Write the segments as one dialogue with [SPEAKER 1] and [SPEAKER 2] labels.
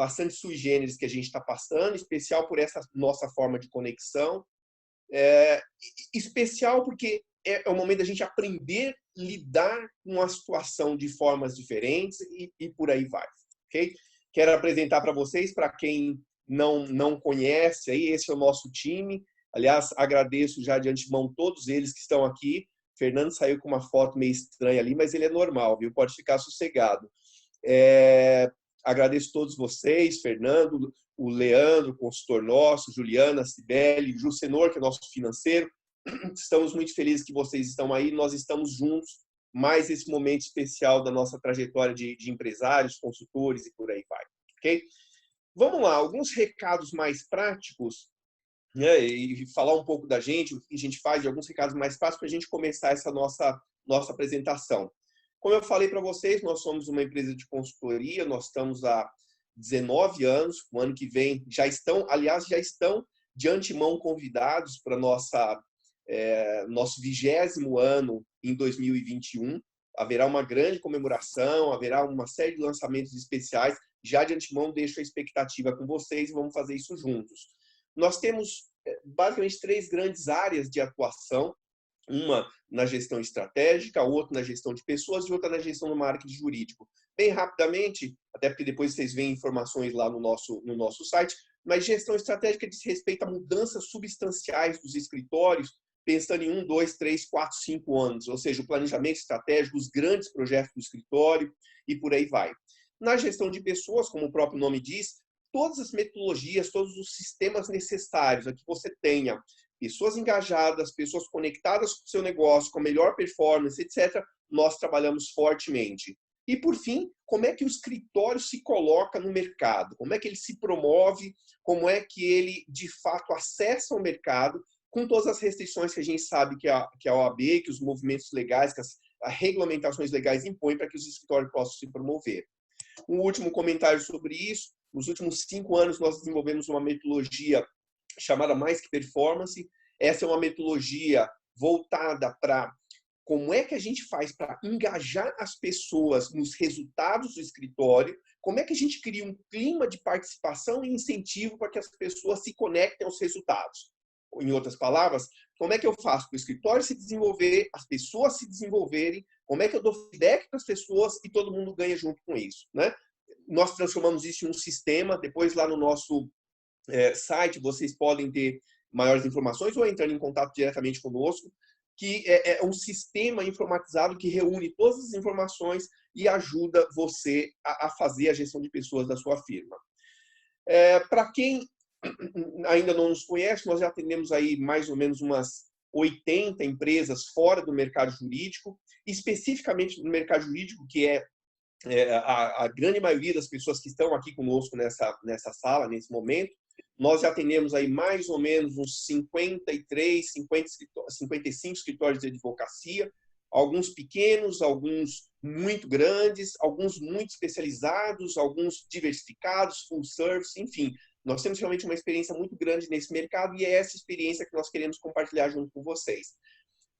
[SPEAKER 1] bastante sui generis que a gente está passando, especial por essa nossa forma de conexão, especial porque é o momento da gente aprender a lidar com a situação de formas diferentes e por aí vai, ok? Quero apresentar para vocês, para quem não conhece, aí, esse é o nosso time. Aliás, agradeço já de antemão todos eles que estão aqui. Fernando saiu com uma foto meio estranha ali, mas ele é normal, viu? Pode ficar sossegado. Agradeço a todos vocês, Fernando, o Leandro, consultor nosso, Juliana, Cibele, Jusenor, que é nosso financeiro. Estamos muito felizes que vocês estão aí, nós estamos juntos, mais esse momento especial da nossa trajetória de empresários, consultores e por aí vai, ok? Vamos lá, alguns recados mais práticos, né, e falar um pouco da gente, o que a gente faz, e alguns recados mais práticos para a gente começar essa nossa apresentação. Como eu falei para vocês, nós somos uma empresa de consultoria, nós estamos há 19 anos, o ano que vem já estão de antemão convidados para nosso 20º ano em 2021. Haverá uma grande comemoração, haverá uma série de lançamentos especiais. Já de antemão deixo a expectativa com vocês e vamos fazer isso juntos. Nós temos basicamente 3 grandes áreas de atuação. Uma na gestão estratégica, outra na gestão de pessoas e outra na gestão do marketing jurídico. Bem rapidamente, até porque depois vocês veem informações lá no nosso site, mas gestão estratégica diz respeito a mudanças substanciais dos escritórios, pensando em 1, 2, 3, 4, 5 anos, ou seja, o planejamento estratégico, os grandes projetos do escritório e por aí vai. Na gestão de pessoas, como o próprio nome diz, todas as metodologias, todos os sistemas necessários a que você tenha pessoas engajadas, pessoas conectadas com o seu negócio, com a melhor performance, etc., nós trabalhamos fortemente. E, por fim, como é que o escritório se coloca no mercado? Como é que ele se promove? Como é que ele, de fato, acessa o mercado com todas as restrições que a gente sabe que a OAB, que os movimentos legais, que as regulamentações legais impõem para que os escritórios possam se promover. Um último comentário sobre isso. Nos últimos 5 anos, nós desenvolvemos uma metodologia chamada Mais Que Performance. Essa é uma metodologia voltada para como é que a gente faz para engajar as pessoas nos resultados do escritório, como é que a gente cria um clima de participação e incentivo para que as pessoas se conectem aos resultados. Em outras palavras, como é que eu faço para o escritório se desenvolver, as pessoas se desenvolverem, como é que eu dou feedback para as pessoas e todo mundo ganha junto com isso, né? Nós transformamos isso em um sistema, depois lá no nosso site vocês podem ter maiores informações ou entrando em contato diretamente conosco, que é um sistema informatizado que reúne todas as informações e ajuda você a fazer a gestão de pessoas da sua firma. Para quem ainda não nos conhece, nós já atendemos aí mais ou menos umas 80 empresas fora do mercado jurídico, especificamente no mercado jurídico, que é a grande maioria das pessoas que estão aqui conosco nessa sala, nesse momento. Nós já atendemos aí mais ou menos uns 53, 55 escritórios de advocacia, alguns pequenos, alguns muito grandes, alguns muito especializados, alguns diversificados, full service, enfim. Nós temos realmente uma experiência muito grande nesse mercado e é essa experiência que nós queremos compartilhar junto com vocês.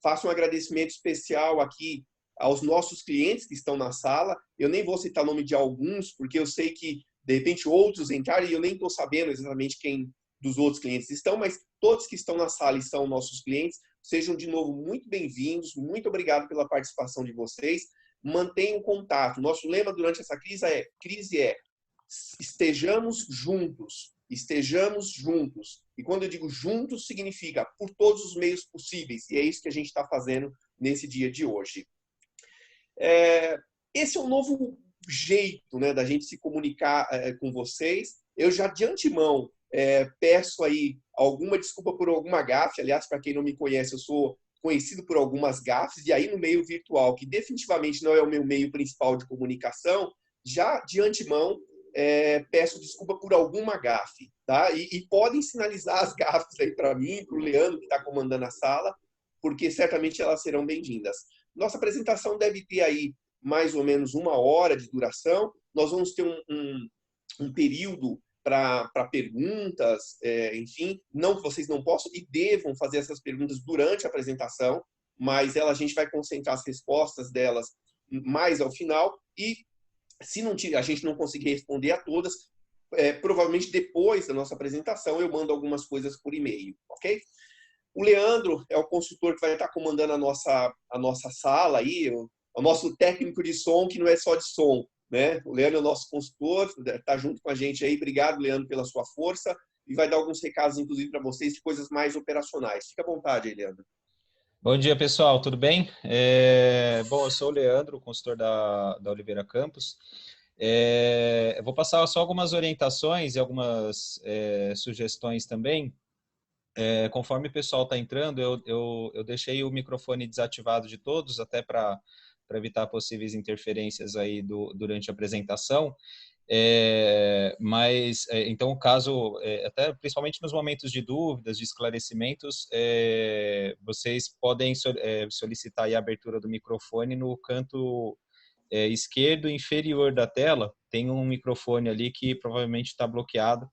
[SPEAKER 1] Faço um agradecimento especial aqui aos nossos clientes que estão na sala. Eu nem vou citar o nome de alguns, porque eu sei que, de repente, outros entraram e eu nem estou sabendo exatamente quem dos outros clientes estão, mas todos que estão na sala e são nossos clientes, sejam de novo muito bem-vindos, muito obrigado pela participação de vocês. Mantenham contato. Nosso lema durante essa crise é estejamos juntos. Estejamos juntos. E quando eu digo juntos, significa por todos os meios possíveis. E é isso que a gente está fazendo nesse dia de hoje. Esse é um novo jeito, né, da gente se comunicar com vocês. Eu já de antemão peço aí alguma desculpa por alguma gafe. Aliás, para quem não me conhece, eu sou conhecido por algumas gafes. E aí no meio virtual, que definitivamente não é o meu meio principal de comunicação, já de antemão peço desculpa por alguma gafe, tá? E podem sinalizar as gafes aí para mim, para o Leandro, que está comandando a sala, porque certamente elas serão bem-vindas. Nossa apresentação deve ter aí mais ou menos 1 hora de duração. Nós vamos ter um período para perguntas, enfim, não que vocês não possam e devam fazer essas perguntas durante a apresentação, mas a gente vai concentrar as respostas delas mais ao final e se a gente não conseguir responder a todas, provavelmente depois da nossa apresentação, eu mando algumas coisas por e-mail, ok? O Leandro é o consultor que vai estar comandando a nossa sala aí, o nosso técnico de som, que não é só de som, né? O Leandro é o nosso consultor, está junto com a gente aí. Obrigado, Leandro, pela sua força. E vai dar alguns recados, inclusive, para vocês de coisas mais operacionais. Fica à vontade aí, Leandro.
[SPEAKER 2] Bom dia, pessoal, tudo bem? Bom, eu sou o Leandro, consultor da Oliveira Campos. Eu vou passar só algumas orientações e algumas sugestões também. Conforme o pessoal está entrando, eu deixei o microfone desativado de todos, até para evitar possíveis interferências aí durante a apresentação. Então, caso, até principalmente nos momentos de dúvidas, de esclarecimentos, vocês podem solicitar aí a abertura do microfone no canto esquerdo inferior da tela. Tem um microfone ali que provavelmente está bloqueado.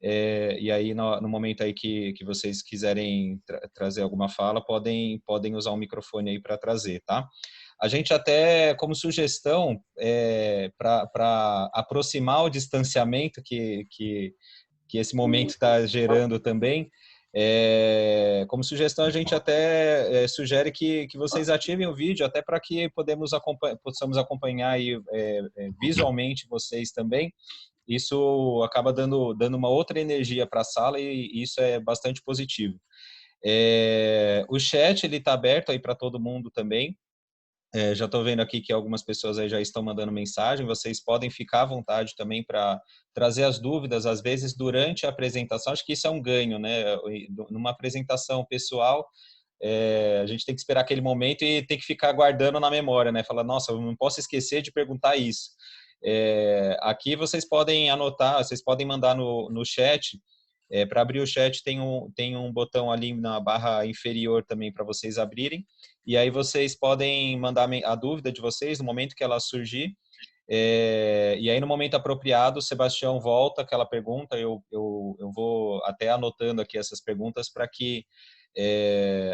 [SPEAKER 2] E aí, no momento aí que vocês quiserem trazer alguma fala, podem usar o microfone aí para trazer, tá? A gente até, como sugestão, para aproximar o distanciamento que esse momento está gerando também, como sugestão, a gente até sugere que vocês ativem o vídeo, até para que possamos acompanhar aí, visualmente vocês também. Isso acaba dando uma outra energia para a sala e isso é bastante positivo. O chat ele está aberto aí para todo mundo também. Já estou vendo aqui que algumas pessoas aí já estão mandando mensagem. Vocês podem ficar à vontade também para trazer as dúvidas, às vezes durante a apresentação. Acho que isso é um ganho, né? Numa apresentação pessoal, a gente tem que esperar aquele momento e tem que ficar guardando na memória, né? Falar, nossa, eu não posso esquecer de perguntar isso. Aqui vocês podem anotar, vocês podem mandar no chat. Para abrir o chat tem um botão ali na barra inferior também para vocês abrirem, e aí vocês podem mandar a dúvida de vocês no momento que ela surgir, e aí no momento apropriado o Sebastião volta aquela pergunta, eu vou até anotando aqui essas perguntas para que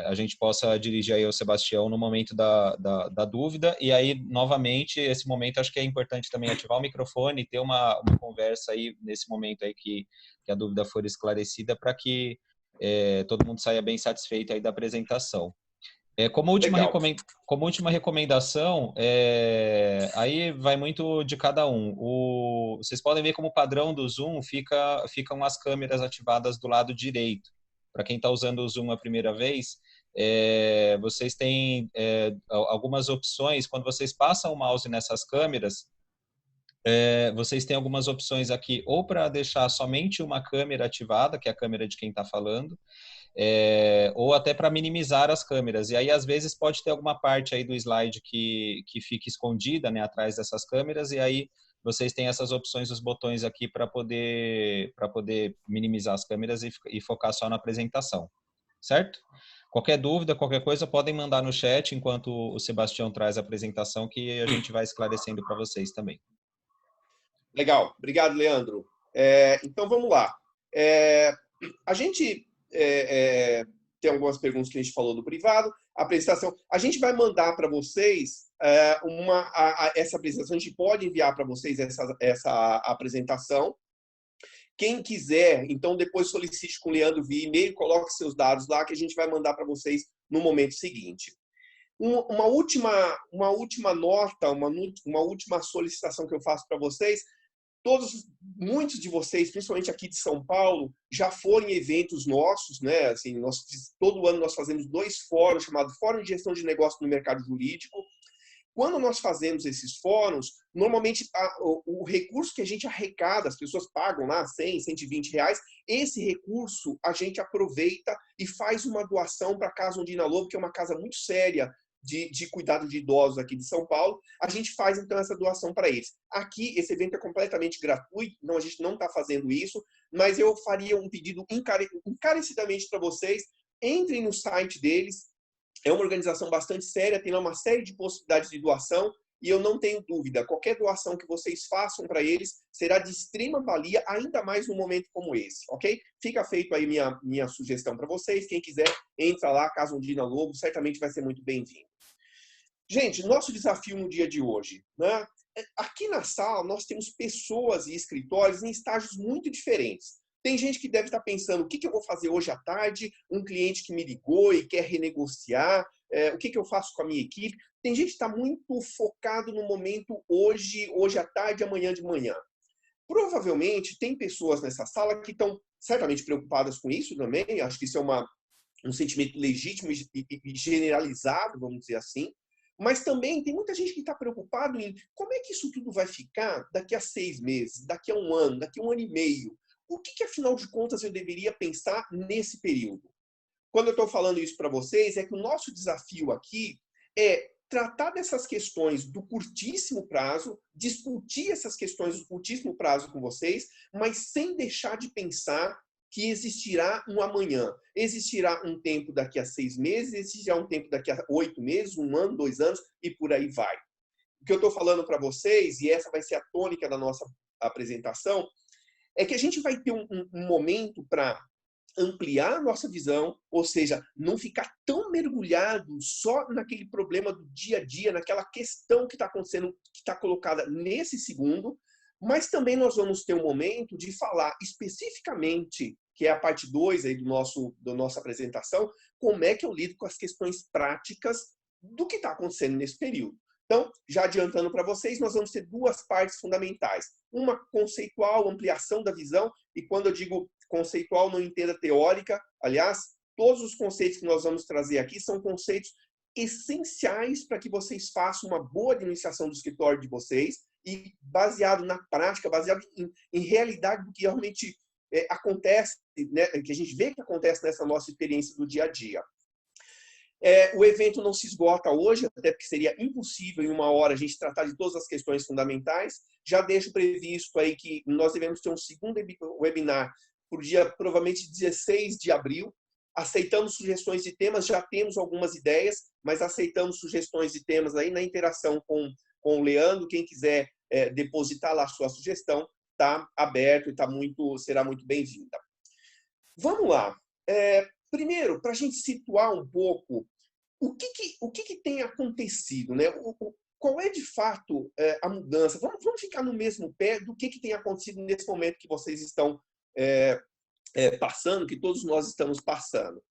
[SPEAKER 2] a gente possa dirigir aí ao Sebastião no momento da dúvida. E aí, novamente, esse momento acho que é importante também ativar o microfone e ter uma conversa aí nesse momento aí que a dúvida for esclarecida, para que todo mundo saia bem satisfeito aí da apresentação. Como última recomendação, aí vai muito de cada um. Vocês podem ver como padrão do Zoom ficam as câmeras ativadas do lado direito. Para quem está usando o Zoom a primeira vez, vocês têm algumas opções. Quando vocês passam o mouse nessas câmeras, vocês têm algumas opções aqui, ou para deixar somente uma câmera ativada, que é a câmera de quem está falando, ou até para minimizar as câmeras. E aí, às vezes, pode ter alguma parte aí do slide que fica escondida, né, atrás dessas câmeras, e aí vocês têm essas opções, os botões aqui para poder minimizar as câmeras e focar só na apresentação, certo? Qualquer dúvida, qualquer coisa, podem mandar no chat enquanto o Sebastião traz a apresentação, que a gente vai esclarecendo para vocês também.
[SPEAKER 1] Legal, obrigado, Leandro. Então, vamos lá. A gente tem algumas perguntas que a gente falou do privado. A apresentação, a gente vai mandar para vocês essa apresentação, a gente pode enviar para vocês essa apresentação. Quem quiser, então depois solicite com o Leandro via e-mail, coloque seus dados lá que a gente vai mandar para vocês no momento seguinte. Uma última nota, uma última solicitação que eu faço para vocês. Muitos de vocês, principalmente aqui de São Paulo, já foram em eventos nossos, né? Assim, todo ano nós fazemos 2 fóruns chamados Fórum de Gestão de Negócio no Mercado Jurídico. Quando nós fazemos esses fóruns, normalmente o recurso que a gente arrecada, as pessoas pagam lá 100, 120 reais, esse recurso a gente aproveita e faz uma doação para a Casa Ondina Lobo, que é uma casa muito séria de cuidado de idosos aqui de São Paulo. A gente faz, então, essa doação para eles. Aqui, esse evento é completamente gratuito, então a gente não está fazendo isso, mas eu faria um pedido encarecidamente para vocês. Entrem no site deles, é uma organização bastante séria, tem lá uma série de possibilidades de doação, e eu não tenho dúvida, qualquer doação que vocês façam para eles será de extrema valia, ainda mais num momento como esse, ok? Fica feito aí minha sugestão para vocês. Quem quiser, entra lá, Casa Ondina Lobo, certamente vai ser muito bem-vindo. Gente, nosso desafio no dia de hoje, né? aqui na sala, nós temos pessoas e escritórios em estágios muito diferentes. Tem gente que deve estar pensando, o que eu vou fazer hoje à tarde? Um cliente que me ligou e quer renegociar, o que eu faço com a minha equipe? Tem gente que está muito focado no momento hoje à tarde, amanhã de manhã. Provavelmente, tem pessoas nessa sala que estão certamente preocupadas com isso também, acho que isso é um sentimento legítimo e generalizado, vamos dizer assim, mas também tem muita gente que está preocupado em como é que isso tudo vai ficar daqui a 6 meses, daqui a 1 ano, daqui a 1 ano e meio. O que, afinal de contas, eu deveria pensar nesse período? Quando eu estou falando isso para vocês, é que o nosso desafio aqui é tratar dessas questões do curtíssimo prazo, discutir essas questões do curtíssimo prazo com vocês, mas sem deixar de pensar que existirá um amanhã. Existirá um tempo daqui a 6 meses, existirá um tempo daqui a 8 meses, 1 ano, 2 anos, e por aí vai. O que eu estou falando para vocês, e essa vai ser a tônica da nossa apresentação, é que a gente vai ter um momento para ampliar a nossa visão, ou seja, não ficar tão mergulhado só naquele problema do dia a dia, naquela questão que está acontecendo, que está colocada nesse segundo, mas também nós vamos ter um momento de falar especificamente, que é a parte 2 aí da nossa apresentação, como é que eu lido com as questões práticas do que está acontecendo nesse período. Então, já adiantando para vocês, nós vamos ter 2 partes fundamentais. Uma conceitual, ampliação da visão, e quando eu digo conceitual, não entenda teórica. Aliás, todos os conceitos que nós vamos trazer aqui são conceitos essenciais para que vocês façam uma boa administração do escritório de vocês e baseado na prática, baseado em realidade do que realmente acontece, né, que a gente vê que acontece nessa nossa experiência do dia a dia. O evento não se esgota hoje, até porque seria impossível em 1 hora a gente tratar de todas as questões fundamentais. Já deixo previsto aí que nós devemos ter um segundo webinar para o dia, provavelmente, 16 de abril. Aceitamos sugestões de temas, já temos algumas ideias, mas aceitamos sugestões de temas aí na interação com o Leandro. Quem quiser depositar lá a sua sugestão, está aberto e será muito bem-vinda. Vamos lá. Primeiro, para a gente situar um pouco o que tem acontecido, né? Qual é, de fato, a mudança? Vamos ficar no mesmo pé do que tem acontecido nesse momento que vocês estão passando, que todos nós estamos passando.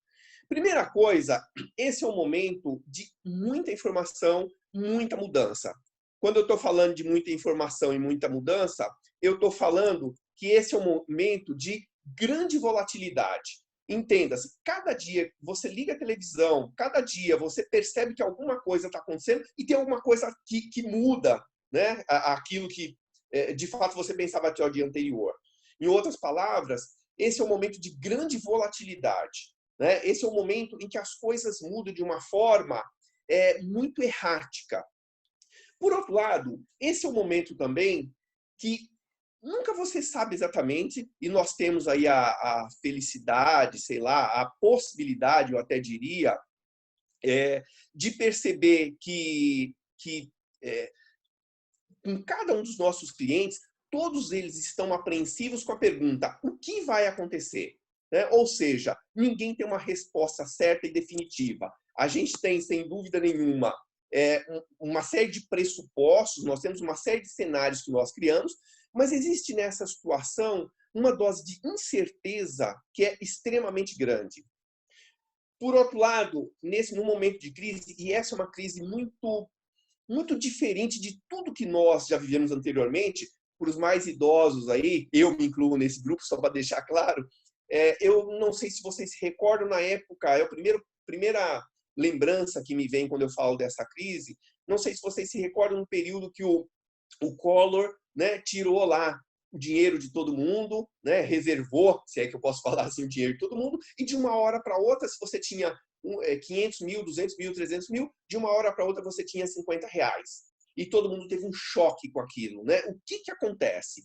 [SPEAKER 1] Primeira coisa, esse é um momento de muita informação, muita mudança. Quando eu estou falando de muita informação e muita mudança, eu estou falando que esse é um momento de grande volatilidade. Entenda-se, cada dia você liga a televisão, cada dia você percebe que alguma coisa está acontecendo e tem alguma coisa que muda, né? Aquilo que, de fato, você pensava até o dia anterior. Em outras palavras, esse é um momento de grande volatilidade, né? Esse é um momento em que as coisas mudam de uma forma muito errática. Por outro lado, esse é um momento também que nunca você sabe exatamente, e nós temos aí a felicidade, sei lá, a possibilidade, eu até diria, de perceber que com cada um dos nossos clientes, todos eles estão apreensivos com a pergunta: o que vai acontecer? Né? Ou seja, ninguém tem uma resposta certa e definitiva. A gente tem, sem dúvida nenhuma, uma série de pressupostos, nós temos uma série de cenários que nós criamos, mas existe nessa situação uma dose de incerteza que é extremamente grande. Por outro lado, no momento de crise, e essa é uma crise muito diferente de tudo que nós já vivemos anteriormente, para os mais idosos aí, eu me incluo nesse grupo, só para deixar claro, eu não sei se vocês se recordam, na época, é a primeira lembrança que me vem quando eu falo dessa crise, não sei se vocês se recordam no período que o Collor, né, tirou lá o dinheiro de todo mundo, né, reservou, se é que eu posso falar assim, o dinheiro de todo mundo, e de uma hora para outra, se você tinha 500 mil, 200 mil, 300 mil, de uma hora para outra você tinha R$50. E todo mundo teve um choque com aquilo, né? O que acontece?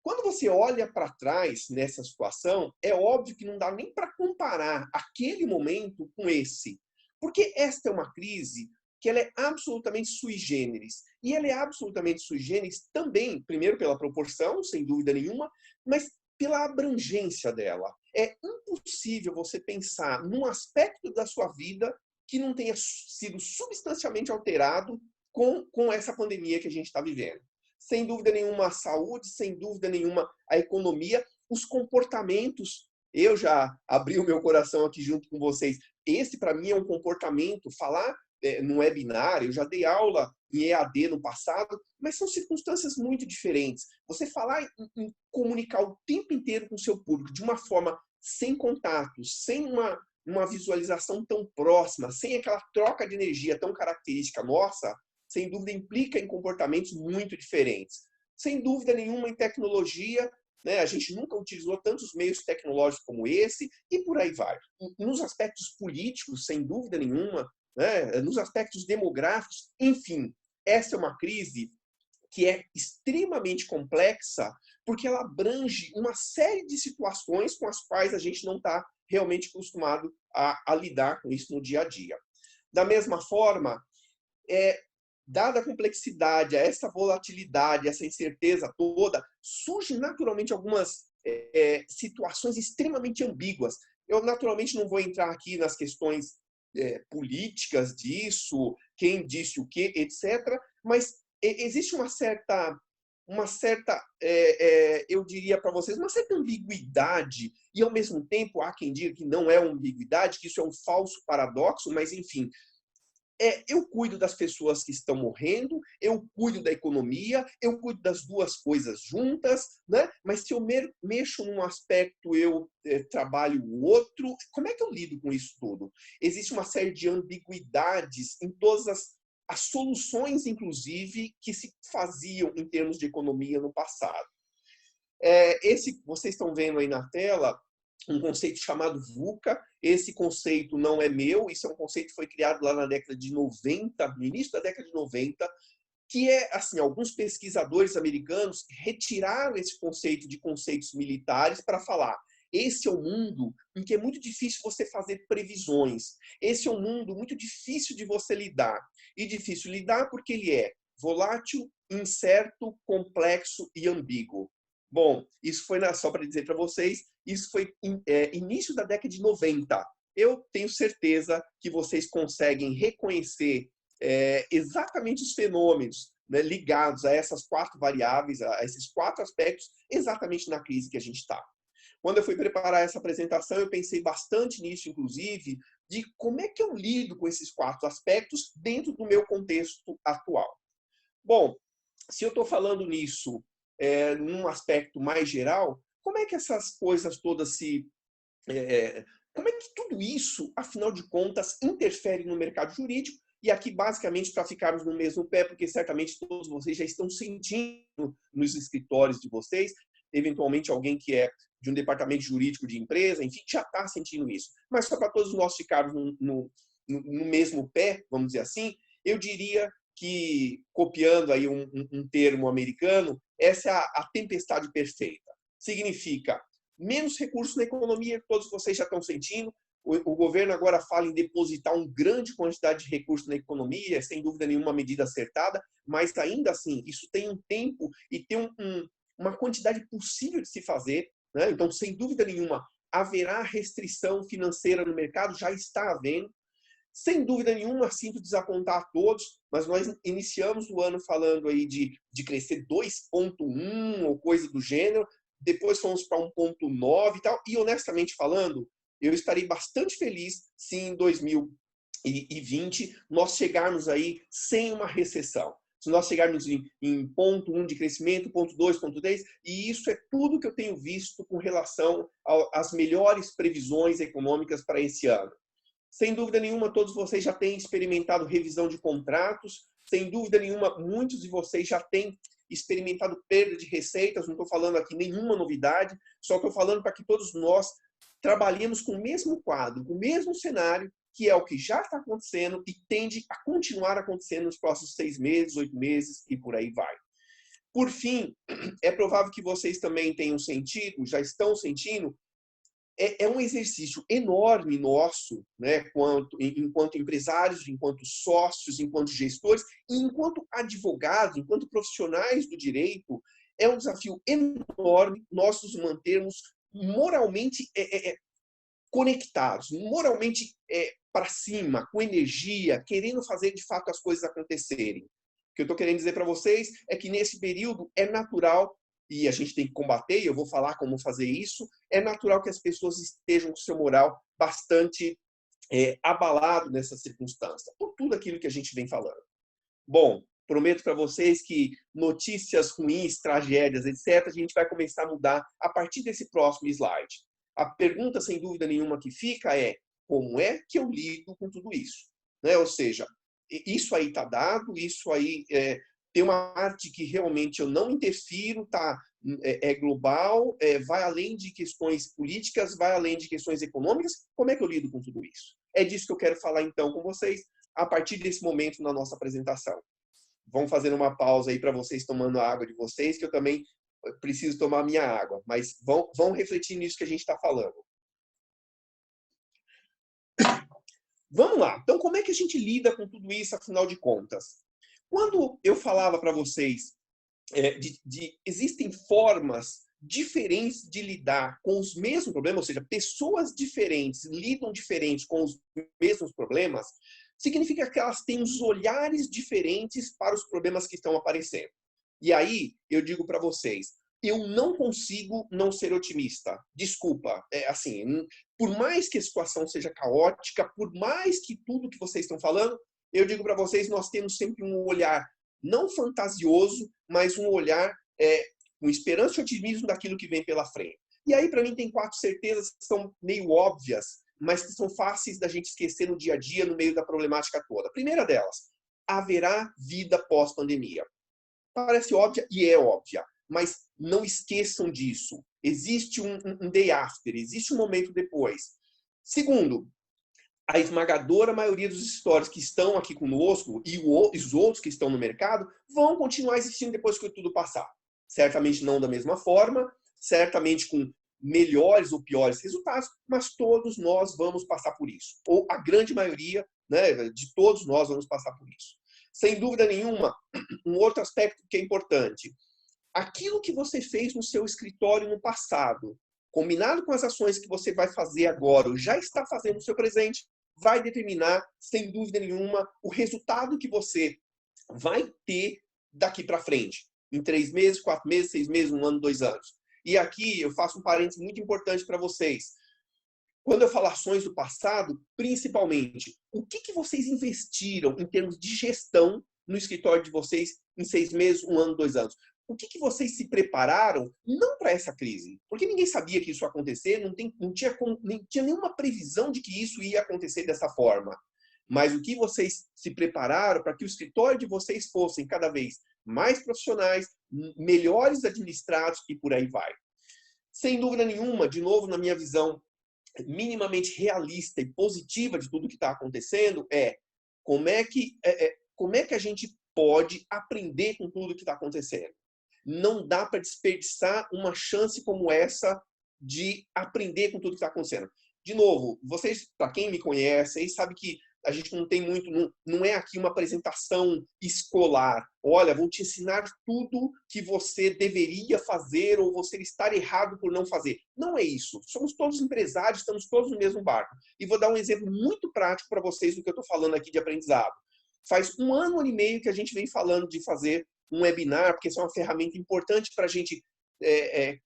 [SPEAKER 1] Quando você olha para trás nessa situação, é óbvio que não dá nem para comparar aquele momento com esse. Porque esta é uma crise que ela é absolutamente sui generis. E ela é absolutamente sui generis também, primeiro pela proporção, sem dúvida nenhuma, mas pela abrangência dela. É impossível você pensar num aspecto da sua vida que não tenha sido substancialmente alterado com essa pandemia que a gente está vivendo. sem dúvida nenhuma a saúde, sem dúvida nenhuma a economia, os comportamentos. Eu já abri o meu coração aqui junto com vocês. Esse, para mim, é um comportamento. Falar no webinar, eu já dei aula em EAD no passado, mas são circunstâncias muito diferentes. Você falar em comunicar o tempo inteiro com o seu público de uma forma sem contato, sem uma visualização tão próxima, sem aquela troca de energia tão característica nossa, sem dúvida implica em comportamentos muito diferentes. Sem dúvida nenhuma em tecnologia, né? A gente nunca utilizou tantos meios tecnológicos como esse e por aí vai. Nos aspectos políticos, sem dúvida nenhuma, né? Nos aspectos demográficos, enfim, essa é uma crise que é extremamente complexa porque ela abrange uma série de situações com as quais a gente não está realmente acostumado a lidar com isso no dia a dia. Da mesma forma, dada a complexidade, essa volatilidade, essa incerteza toda, surgem naturalmente algumas situações extremamente ambíguas. Eu naturalmente não vou entrar aqui nas questões políticas disso, quem disse o quê, etc., mas existe uma certa, eu diria para vocês, uma certa ambiguidade, e ao mesmo tempo há quem diga que não é uma ambiguidade, que isso é um falso paradoxo, mas enfim, eu cuido das pessoas que estão morrendo, eu cuido da economia, eu cuido das duas coisas juntas, né? Mas se eu mexo num aspecto, eu trabalho o outro, como é que eu lido com isso tudo? Existe uma série de ambiguidades em todas as soluções, inclusive, que se faziam em termos de economia no passado. Esse vocês estão vendo aí na tela, um conceito chamado VUCA. Esse conceito não é meu, isso é um conceito que foi criado lá na década de 90, no início da década de 90, que assim, alguns pesquisadores americanos retiraram esse conceito de conceitos militares para falar: esse é um mundo em que é muito difícil você fazer previsões. Esse é um mundo muito difícil de você lidar. E difícil lidar porque ele é volátil, incerto, complexo e ambíguo. Bom, isso foi, só para dizer para vocês, isso foi início da década de 90. Eu tenho certeza que vocês conseguem reconhecer exatamente os fenômenos, né, ligados a essas 4 variáveis, a esses 4 aspectos, exatamente na crise que a gente está. Quando eu fui preparar essa apresentação, eu pensei bastante nisso, inclusive, de como é que eu lido com esses 4 aspectos dentro do meu contexto atual. Bom, se eu estou falando nisso num aspecto mais geral, como é que essas coisas todas como é que tudo isso, afinal de contas, interfere no mercado jurídico? E aqui, basicamente, para ficarmos no mesmo pé, porque certamente todos vocês já estão sentindo nos escritórios de vocês, eventualmente alguém que é de um departamento jurídico de empresa, enfim, já está sentindo isso. Mas só para todos nós ficarmos no mesmo pé, vamos dizer assim, eu diria que, copiando aí um termo americano, essa é a tempestade perfeita. Significa menos recursos na economia, que todos vocês já estão sentindo. O governo agora fala em depositar uma grande quantidade de recursos na economia, sem dúvida nenhuma uma medida acertada, mas ainda assim, isso tem um tempo e tem uma quantidade possível de se fazer, né? Então, sem dúvida nenhuma, haverá restrição financeira no mercado, já está havendo. Sem dúvida nenhuma, sinto desapontar a todos, mas nós iniciamos o ano falando aí de crescer 2,1 ou coisa do gênero, depois fomos para 1,9 e tal, e honestamente falando, eu estarei bastante feliz se em 2020 nós chegarmos aí sem uma recessão. Se nós chegarmos em 0,1 de crescimento, 0,2, 0,3, e isso é tudo que eu tenho visto com relação às melhores previsões econômicas para esse ano. Sem dúvida nenhuma, todos vocês já têm experimentado revisão de contratos. Sem dúvida nenhuma, muitos de vocês já têm experimentado perda de receitas. Não estou falando aqui nenhuma novidade, só estou falando para que todos nós trabalhemos com o mesmo quadro, com o mesmo cenário, que é o que já está acontecendo e tende a continuar acontecendo nos próximos 6 meses, 8 meses e por aí vai. Por fim, é provável que vocês também tenham sentido, já estão sentindo, é um exercício enorme nosso, né, enquanto empresários, enquanto sócios, enquanto gestores, e enquanto advogados, enquanto profissionais do direito, é um desafio enorme nós nos mantermos moralmente conectados, moralmente para cima, com energia, querendo fazer de fato as coisas acontecerem. O que eu estou querendo dizer para vocês é que nesse período é natural, e a gente tem que combater, e eu vou falar como fazer isso, é natural que as pessoas estejam com o seu moral bastante abalado nessa circunstância, por tudo aquilo que a gente vem falando. Bom, prometo para vocês que notícias ruins, tragédias, etc., a gente vai começar a mudar a partir desse próximo slide. A pergunta, sem dúvida nenhuma, que fica é: como é que eu lido com tudo isso? Né? Ou seja, isso aí está dado, isso aí tem uma parte que realmente eu não interfiro, tá? É global, vai além de questões políticas, vai além de questões econômicas. Como é que eu lido com tudo isso? É disso que eu quero falar, então, com vocês, a partir desse momento na nossa apresentação. Vamos fazer uma pausa aí para vocês tomando a água de vocês, que eu também preciso tomar a minha água. Mas vão refletir nisso que a gente está falando. Vamos lá. Então, como é que a gente lida com tudo isso, afinal de contas? Quando eu falava para vocês existem formas diferentes de lidar com os mesmos problemas, ou seja, pessoas diferentes lidam diferentes com os mesmos problemas, significa que elas têm os olhares diferentes para os problemas que estão aparecendo. E aí, eu digo para vocês, eu não consigo não ser otimista. Desculpa, por mais que a situação seja caótica, por mais que tudo que vocês estão falando, eu digo para vocês, nós temos sempre um olhar não fantasioso, mas um olhar com esperança e otimismo daquilo que vem pela frente. E aí, para mim, tem 4 certezas que são meio óbvias, mas que são fáceis da gente esquecer no dia a dia, no meio da problemática toda. A primeira delas, haverá vida pós-pandemia. Parece óbvia e é óbvia, mas não esqueçam disso. Existe um day after, existe um momento depois. Segundo, a esmagadora maioria dos escritórios que estão aqui conosco e os outros que estão no mercado vão continuar existindo depois que tudo passar. Certamente não da mesma forma, certamente com melhores ou piores resultados, mas todos nós vamos passar por isso. Ou a grande maioria, né, de todos nós vamos passar por isso. Sem dúvida nenhuma, um outro aspecto que é importante. Aquilo que você fez no seu escritório no passado, combinado com as ações que você vai fazer agora, ou já está fazendo no seu presente, vai determinar, sem dúvida nenhuma, o resultado que você vai ter daqui para frente. Em 3 meses, 4 meses, 6 meses, 1 ano, 2 anos. E aqui eu faço um parênteses muito importante para vocês. Quando eu falo ações do passado, principalmente, o que vocês investiram em termos de gestão no escritório de vocês em 6 meses, 1 ano, 2 anos? O que vocês se prepararam não para essa crise? Porque ninguém sabia que isso ia acontecer, não tinha nenhuma previsão de que isso ia acontecer dessa forma. Mas o que vocês se prepararam para que o escritório de vocês fossem cada vez mais profissionais, melhores administrados e por aí vai. Sem dúvida nenhuma, de novo, na minha visão minimamente realista e positiva de tudo que está acontecendo, como é que a gente pode aprender com tudo que está acontecendo. Não dá para desperdiçar uma chance como essa de aprender com tudo que está acontecendo. De novo, vocês, para quem me conhece, aí sabe que a gente não tem muito, não é aqui uma apresentação escolar. Olha, vou te ensinar tudo que você deveria fazer ou você estar errado por não fazer. Não é isso. Somos todos empresários, estamos todos no mesmo barco. E vou dar um exemplo muito prático para vocês do que eu estou falando aqui de aprendizado. Faz 1 ano e meio que a gente vem falando de fazer um webinar, porque isso é uma ferramenta importante para a gente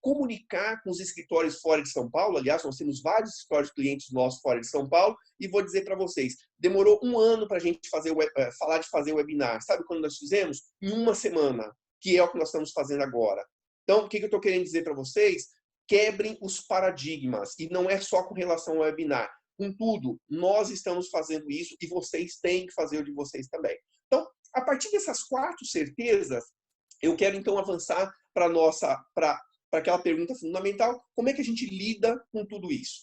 [SPEAKER 1] comunicar com os escritórios fora de São Paulo. Aliás, nós temos vários escritórios clientes nossos fora de São Paulo, e vou dizer para vocês, demorou 1 ano para a gente falar de fazer o webinar. Sabe quando nós fizemos? Em 1 semana, que é o que nós estamos fazendo agora. Então, o que eu estou querendo dizer para vocês? Quebrem os paradigmas, e não é só com relação ao webinar. Contudo, nós estamos fazendo isso e vocês têm que fazer o de vocês também. Então, a partir dessas 4 certezas, eu quero então avançar para aquela pergunta fundamental: como é que a gente lida com tudo isso?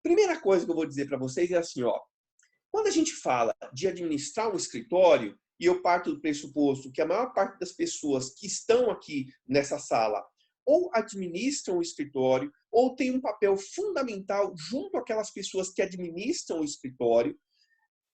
[SPEAKER 1] Primeira coisa que eu vou dizer para vocês é assim, quando a gente fala de administrar um escritório, e eu parto do pressuposto que a maior parte das pessoas que estão aqui nessa sala ou administram o escritório, ou tem um papel fundamental junto àquelas pessoas que administram o escritório.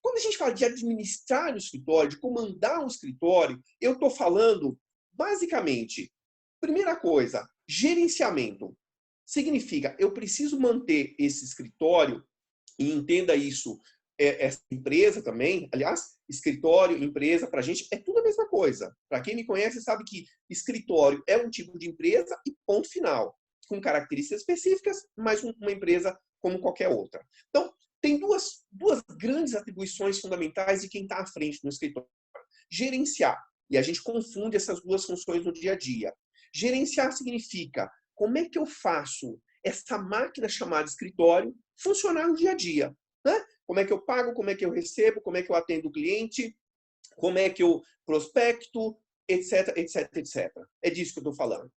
[SPEAKER 1] Quando a gente fala de administrar o escritório, de comandar um escritório, eu estou falando, basicamente, primeira coisa, gerenciamento. Significa, eu preciso manter esse escritório, e entenda isso essa empresa também, aliás, escritório, empresa, para a gente é tudo a mesma coisa. Para quem me conhece sabe que escritório é um tipo de empresa e ponto final, com características específicas, mas uma empresa como qualquer outra. Então, tem duas grandes atribuições fundamentais de quem está à frente no escritório. Gerenciar, e a gente confunde essas duas funções no dia a dia. Gerenciar significa como é que eu faço essa máquina chamada escritório funcionar no dia a dia, né? Como é que eu pago, como é que eu recebo, como é que eu atendo o cliente, como é que eu prospecto, etc, etc, etc. É disso que eu estou falando.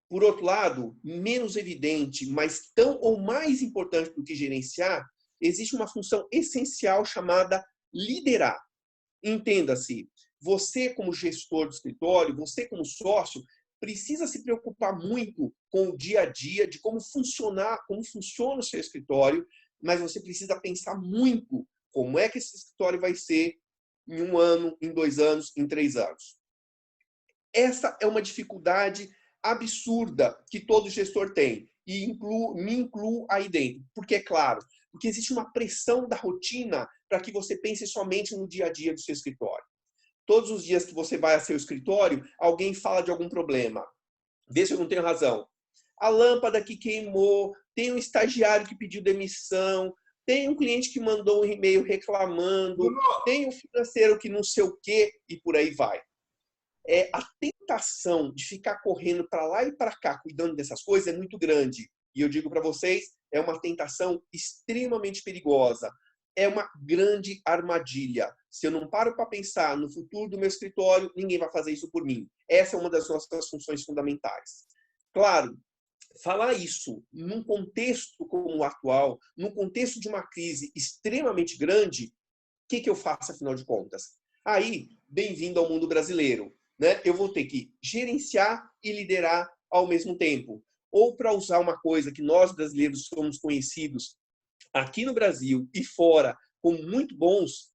[SPEAKER 1] Por outro lado, menos evidente, mas tão ou mais importante do que gerenciar, existe uma função essencial chamada liderar. Entenda-se, você como gestor do escritório, você como sócio, precisa se preocupar muito com o dia a dia, de como funciona o seu escritório, mas você precisa pensar muito como é que esse escritório vai ser em 1 ano, em 2 anos, em 3 anos. Essa é uma dificuldade absurda que todo gestor tem. E me incluo aí dentro. Porque, é claro, porque existe uma pressão da rotina para que você pense somente no dia a dia do seu escritório. Todos os dias que você vai a seu escritório, alguém fala de algum problema. Vê se eu não tenho razão. A lâmpada que queimou, tem um estagiário que pediu demissão, tem um cliente que mandou um e-mail reclamando, tem um financeiro que não sei o quê, e por aí vai. A tentação de ficar correndo para lá e para cá, cuidando dessas coisas, é muito grande. E eu digo para vocês, é uma tentação extremamente perigosa. É uma grande armadilha. Se eu não paro para pensar no futuro do meu escritório, ninguém vai fazer isso por mim. Essa é uma das nossas funções fundamentais. Claro, falar isso num contexto como o atual, num contexto de uma crise extremamente grande, o que eu faço, afinal de contas? Aí, bem-vindo ao mundo brasileiro. Né? Eu vou ter que gerenciar e liderar ao mesmo tempo. Ou, para usar uma coisa que nós brasileiros somos conhecidos aqui no Brasil e fora como muito bons,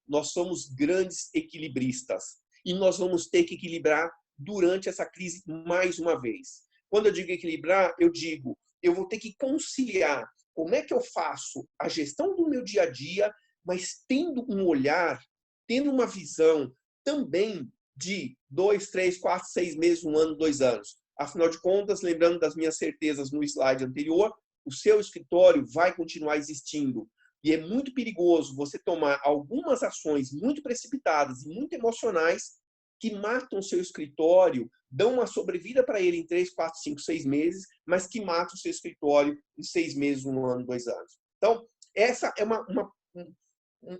[SPEAKER 1] nós somos grandes equilibristas. E nós vamos ter que equilibrar durante essa crise mais uma vez. Quando eu digo equilibrar, eu vou ter que conciliar como é que eu faço a gestão do meu dia a dia, mas tendo um olhar, tendo uma visão também de 2, 3, 4, 6 meses, 1 ano, 2 anos. Afinal de contas, lembrando das minhas certezas no slide anterior, o seu escritório vai continuar existindo. E é muito perigoso você tomar algumas ações muito precipitadas e muito emocionais que matam o seu escritório, dão uma sobrevida para ele em 3, 4, 5, 6 meses, mas que matam o seu escritório em 6 meses, 1 ano, 2 anos. Então, essa é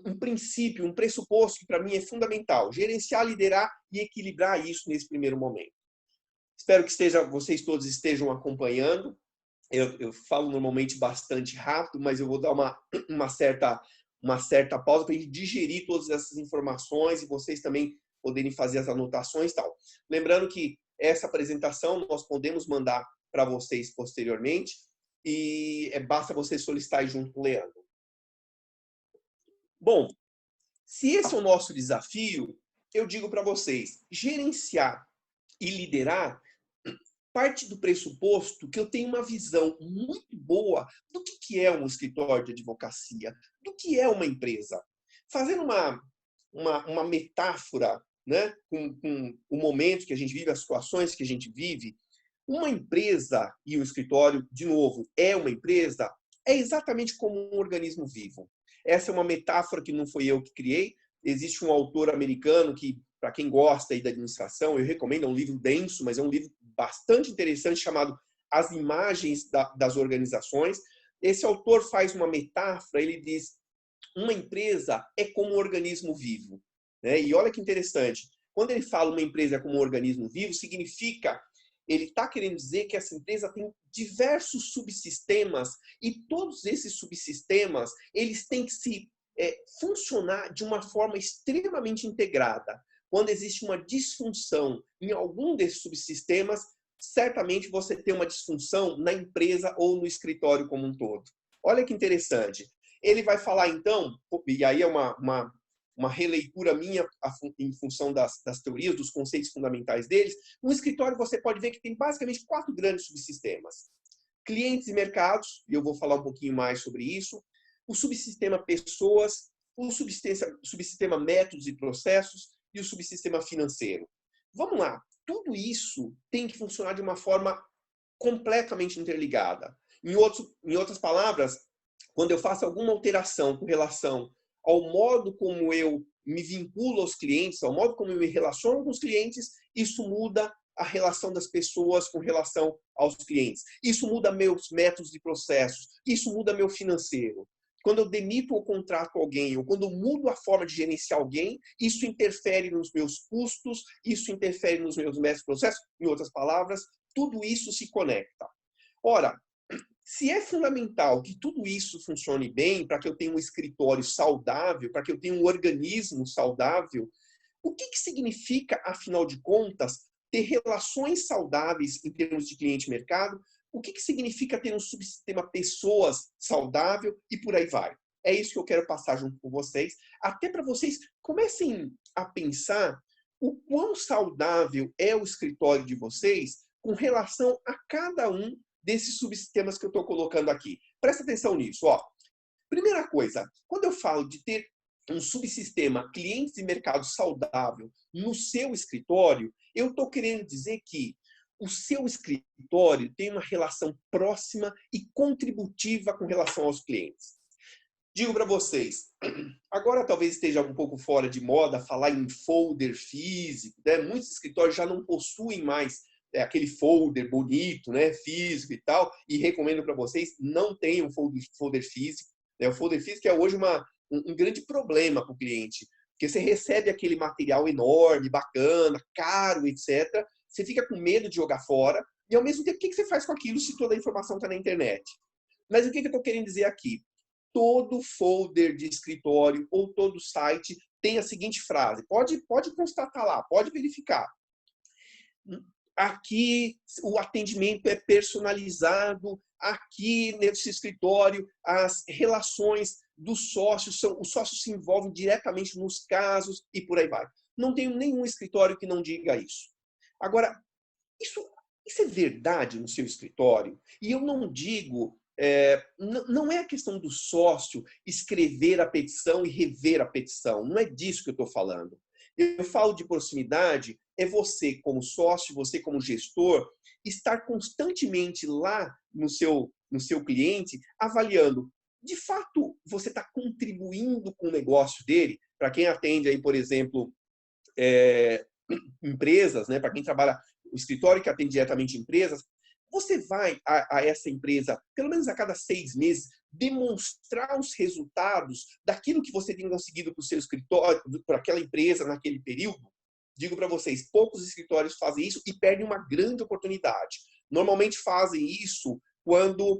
[SPEAKER 1] um princípio, um pressuposto que para mim é fundamental. Gerenciar, liderar e equilibrar isso nesse primeiro momento. Espero que vocês todos estejam acompanhando. Eu falo normalmente bastante rápido, mas eu vou dar uma certa pausa para a gente digerir todas essas informações e vocês também poderem fazer as anotações e tal. Lembrando que essa apresentação nós podemos mandar para vocês posteriormente e basta você solicitar junto com o Leandro. Bom, se esse é o nosso desafio, eu digo para vocês, gerenciar e liderar parte do pressuposto que eu tenho uma visão muito boa do que é um escritório de advocacia, do que é uma empresa. Fazendo uma metáfora, né, com o momento que a gente vive, as situações que a gente vive, uma empresa e o escritório, de novo, é uma empresa, é exatamente como um organismo vivo. Essa é uma metáfora que não foi eu que criei. Existe um autor americano que, para quem gosta aí da administração, eu recomendo, é um livro denso, mas é um livro bastante interessante, chamado As Imagens das Organizações. Esse autor faz uma metáfora, ele diz, uma empresa é como um organismo vivo. Né? E olha que interessante, quando ele fala uma empresa é como um organismo vivo, significa, ele está querendo dizer que essa empresa tem diversos subsistemas e todos esses subsistemas, eles têm que funcionar de uma forma extremamente integrada. Quando existe uma disfunção em algum desses subsistemas, certamente você tem uma disfunção na empresa ou no escritório como um todo. Olha que interessante. Ele vai falar, então, e aí é uma releitura minha em função das teorias, dos conceitos fundamentais deles. No escritório você pode ver que tem basicamente 4 grandes subsistemas. Clientes e mercados, e eu vou falar um pouquinho mais sobre isso. O subsistema pessoas, o subsistema métodos e processos e o subsistema financeiro. Vamos lá, tudo isso tem que funcionar de uma forma completamente interligada. Em outras palavras, quando eu faço alguma alteração com relação ao modo como eu me vinculo aos clientes, ao modo como eu me relaciono com os clientes, isso muda a relação das pessoas com relação aos clientes. Isso muda meus métodos e processos. Isso muda meu financeiro. Quando eu demito ou contrato alguém, ou quando eu mudo a forma de gerenciar alguém, isso interfere nos meus custos, isso interfere nos meus métodos e processos. Em outras palavras, tudo isso se conecta. Ora, se é fundamental que tudo isso funcione bem, para que eu tenha um escritório saudável, para que eu tenha um organismo saudável, o que significa, afinal de contas, ter relações saudáveis em termos de cliente e mercado? O que significa ter um subsistema pessoas saudável e por aí vai? É isso que eu quero passar junto com vocês, até para vocês comecem a pensar o quão saudável é o escritório de vocês com relação a cada um desses subsistemas que eu estou colocando aqui. Presta atenção nisso. Ó. Primeira coisa, quando eu falo de ter um subsistema clientes e mercado saudável no seu escritório, eu estou querendo dizer que o seu escritório tem uma relação próxima e contributiva com relação aos clientes. Digo para vocês, agora talvez esteja um pouco fora de moda falar em folder físico, né? Muitos escritórios já não possuem mais aquele folder bonito, né, físico e tal, e recomendo para vocês, não tenham folder físico. Né? O folder físico é hoje um grande problema para o cliente, porque você recebe aquele material enorme, bacana, caro, etc. Você fica com medo de jogar fora, e ao mesmo tempo, o que você faz com aquilo se toda a informação está na internet? Mas o que eu estou querendo dizer aqui? Todo folder de escritório ou todo site tem a seguinte frase, pode constatar lá, pode verificar. Aqui o atendimento é personalizado, aqui nesse escritório as relações dos sócios, os sócios se envolvem diretamente nos casos e por aí vai. Não tenho nenhum escritório que não diga isso. Agora, isso é verdade no seu escritório? E eu não digo, não é a questão do sócio escrever a petição e rever a petição, não é disso que eu estou falando. Eu falo de proximidade, é você como sócio, você como gestor, estar constantemente lá no seu cliente, avaliando, de fato, você está contribuindo com o negócio dele? Para quem atende aí, por exemplo, empresas, né? Para quem trabalha no escritório que atende diretamente empresas, você vai a essa empresa, pelo menos a cada 6 meses, demonstrar os resultados daquilo que você tem conseguido para o seu escritório, para aquela empresa naquele período? Digo para vocês, poucos escritórios fazem isso e perdem uma grande oportunidade. Normalmente fazem isso quando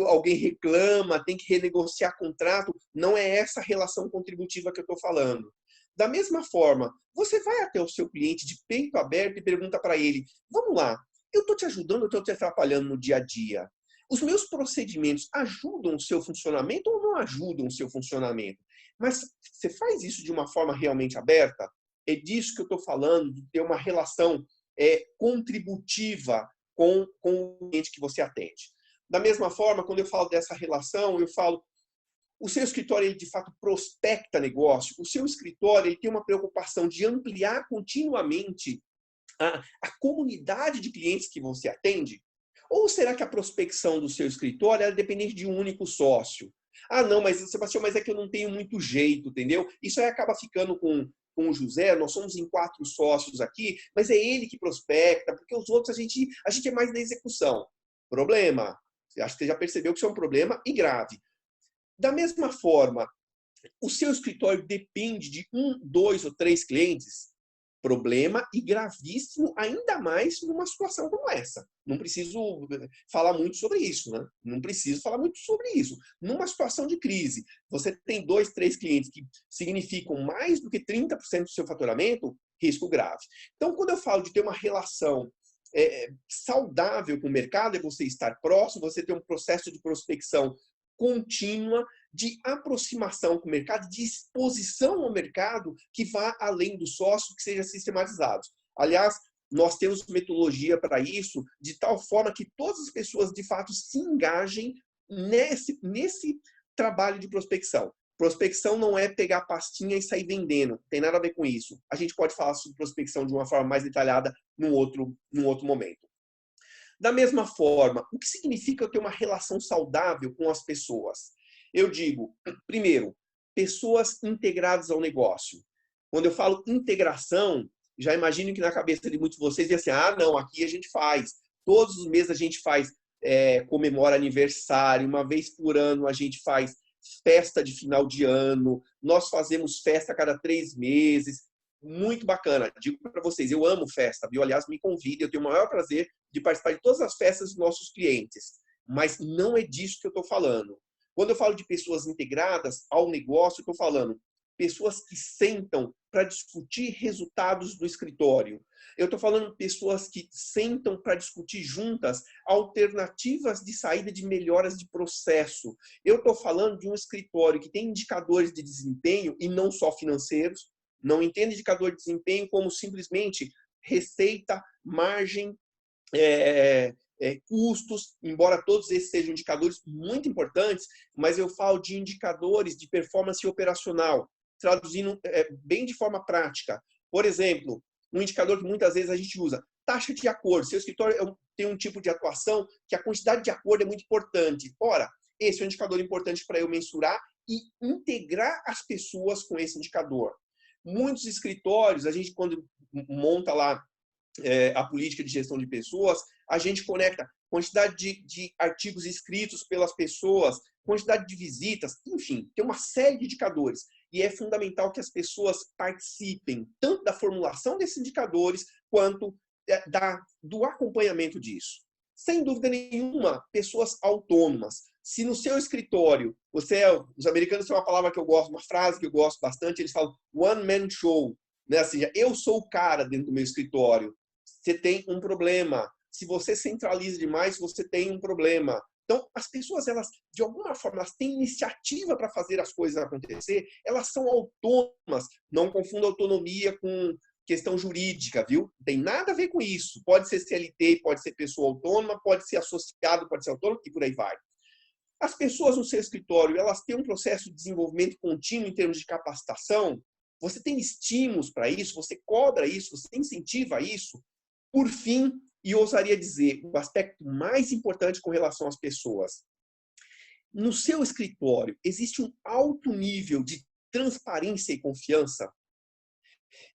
[SPEAKER 1] alguém reclama, tem que renegociar contrato. Não é essa relação contributiva que eu estou falando. Da mesma forma, você vai até o seu cliente de peito aberto e pergunta para ele, vamos lá, eu estou te ajudando, eu estou te atrapalhando no dia a dia. Os meus procedimentos ajudam o seu funcionamento ou não ajudam o seu funcionamento? Mas você faz isso de uma forma realmente aberta? É disso que eu estou falando, de ter uma relação contributiva com o cliente que você atende. Da mesma forma, quando eu falo dessa relação, eu falo, o seu escritório, ele de fato prospecta negócio, o seu escritório, ele tem uma preocupação de ampliar continuamente a comunidade de clientes que você atende? Ou será que a prospecção do seu escritório é dependente de um único sócio? Ah, não, mas Sebastião, mas é que eu não tenho muito jeito, entendeu? Isso aí acaba ficando com o José, nós somos em 4 sócios aqui, mas é ele que prospecta, porque os outros a gente é mais da execução. Problema. Acho que você já percebeu que isso é um problema e grave. Da mesma forma, o seu escritório depende de 1, 2 ou 3 clientes? Problema e gravíssimo, ainda mais numa situação como essa. Não preciso falar muito sobre isso, né? Não preciso falar muito sobre isso. Numa situação de crise, você tem 2, 3 clientes que significam mais do que 30% do seu faturamento, risco grave. Então, quando eu falo de ter uma relação saudável com o mercado, é você estar próximo, você ter um processo de prospecção contínua, de aproximação com o mercado, de exposição ao mercado que vá além do sócio, que seja sistematizado. Aliás, nós temos metodologia para isso, de tal forma que todas as pessoas, de fato, se engajem nesse trabalho de prospecção. Prospecção não é pegar a pastinha e sair vendendo. Não tem nada a ver com isso. A gente pode falar sobre prospecção de uma forma mais detalhada num outro momento. Da mesma forma, o que significa ter uma relação saudável com as pessoas? Eu digo, primeiro, pessoas integradas ao negócio. Quando eu falo integração, já imagino que na cabeça de muitos de vocês diz assim, não, aqui a gente faz. Todos os meses a gente faz, comemora aniversário, uma vez por ano a gente faz festa de final de ano, nós fazemos festa a cada 3 meses. Muito bacana. Digo para vocês, eu amo festa, viu? Aliás, me convidem, eu tenho o maior prazer de participar de todas as festas dos nossos clientes. Mas não é disso que eu estou falando. Quando eu falo de pessoas integradas ao negócio, eu estou falando pessoas que sentam para discutir resultados do escritório. Eu estou falando pessoas que sentam para discutir juntas alternativas de saída de melhoras de processo. Eu estou falando de um escritório que tem indicadores de desempenho e não só financeiros. Não entende indicador de desempenho como simplesmente receita, margem, custos, embora todos esses sejam indicadores muito importantes, mas eu falo de indicadores de performance operacional, traduzindo bem de forma prática. Por exemplo, um indicador que muitas vezes a gente usa, taxa de acordo. Seu escritório tem um tipo de atuação que a quantidade de acordo é muito importante. Ora, esse é um indicador importante para eu mensurar e integrar as pessoas com esse indicador. Muitos escritórios, a gente quando monta lá a política de gestão de pessoas, a gente conecta quantidade de artigos escritos pelas pessoas, quantidade de visitas, enfim, tem uma série de indicadores. E é fundamental que as pessoas participem tanto da formulação desses indicadores quanto do acompanhamento disso. Sem dúvida nenhuma, pessoas autônomas. Se no seu escritório, os americanos têm uma palavra que eu gosto, uma frase que eu gosto bastante, eles falam one man show, né? Assim, eu sou o cara dentro do meu escritório. Você tem um problema. Se você centraliza demais, você tem um problema. Então, as pessoas, elas, de alguma forma, elas têm iniciativa para fazer as coisas acontecer, elas são autônomas. Não confunda autonomia com questão jurídica, viu? Não tem nada a ver com isso. Pode ser CLT, pode ser pessoa autônoma, pode ser associado, pode ser autônomo e por aí vai. As pessoas no seu escritório, elas têm um processo de desenvolvimento contínuo em termos de capacitação? Você tem estímulos para isso? Você cobra isso? Você incentiva isso? Por fim, e ousaria dizer, o aspecto mais importante com relação às pessoas. No seu escritório, existe um alto nível de transparência e confiança?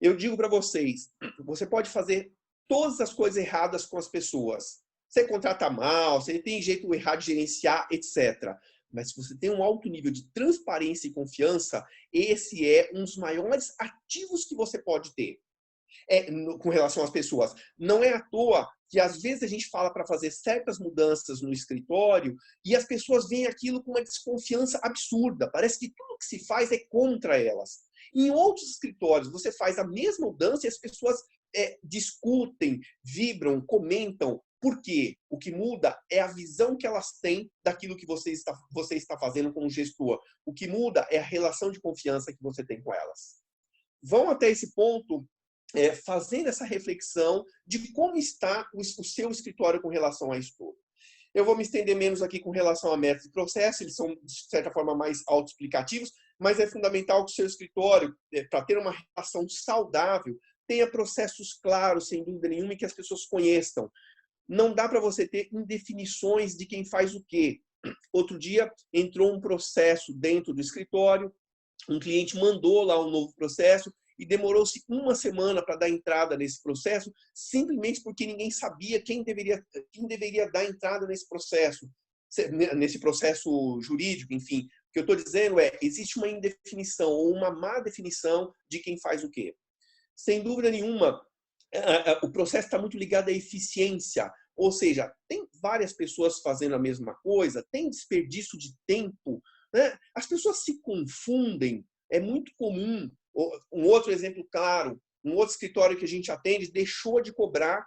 [SPEAKER 1] Eu digo para vocês, você pode fazer todas as coisas erradas com as pessoas. Você contrata mal, você tem jeito errado de gerenciar, etc. Mas se você tem um alto nível de transparência e confiança, esse é um dos maiores ativos que você pode ter. Com relação às pessoas. Não é à toa que às vezes a gente fala para fazer certas mudanças no escritório e as pessoas veem aquilo com uma desconfiança absurda. Parece que tudo que se faz é contra elas. Em outros escritórios, você faz a mesma mudança e as pessoas discutem, vibram, comentam. Por quê? O que muda é a visão que elas têm daquilo que você está fazendo como gestor. O que muda é a relação de confiança que você tem com elas. Vão até esse ponto fazendo essa reflexão de como está o seu escritório com relação a isso tudo. Eu vou me estender menos aqui com relação a métodos de processo, eles são, de certa forma, mais autoexplicativos, mas é fundamental que o seu escritório, para ter uma relação saudável, tenha processos claros, sem dúvida nenhuma, e que as pessoas conheçam. Não dá para você ter indefinições de quem faz o quê. Outro dia, entrou um processo dentro do escritório, um cliente mandou lá um novo processo, e demorou-se uma semana para dar entrada nesse processo, simplesmente porque ninguém sabia quem deveria dar entrada nesse processo jurídico, enfim. O que eu estou dizendo existe uma indefinição ou uma má definição de quem faz o quê. Sem dúvida nenhuma, o processo está muito ligado à eficiência, ou seja, tem várias pessoas fazendo a mesma coisa, tem desperdício de tempo, né? As pessoas se confundem, é muito comum. Um outro exemplo claro, um outro escritório que a gente atende deixou de cobrar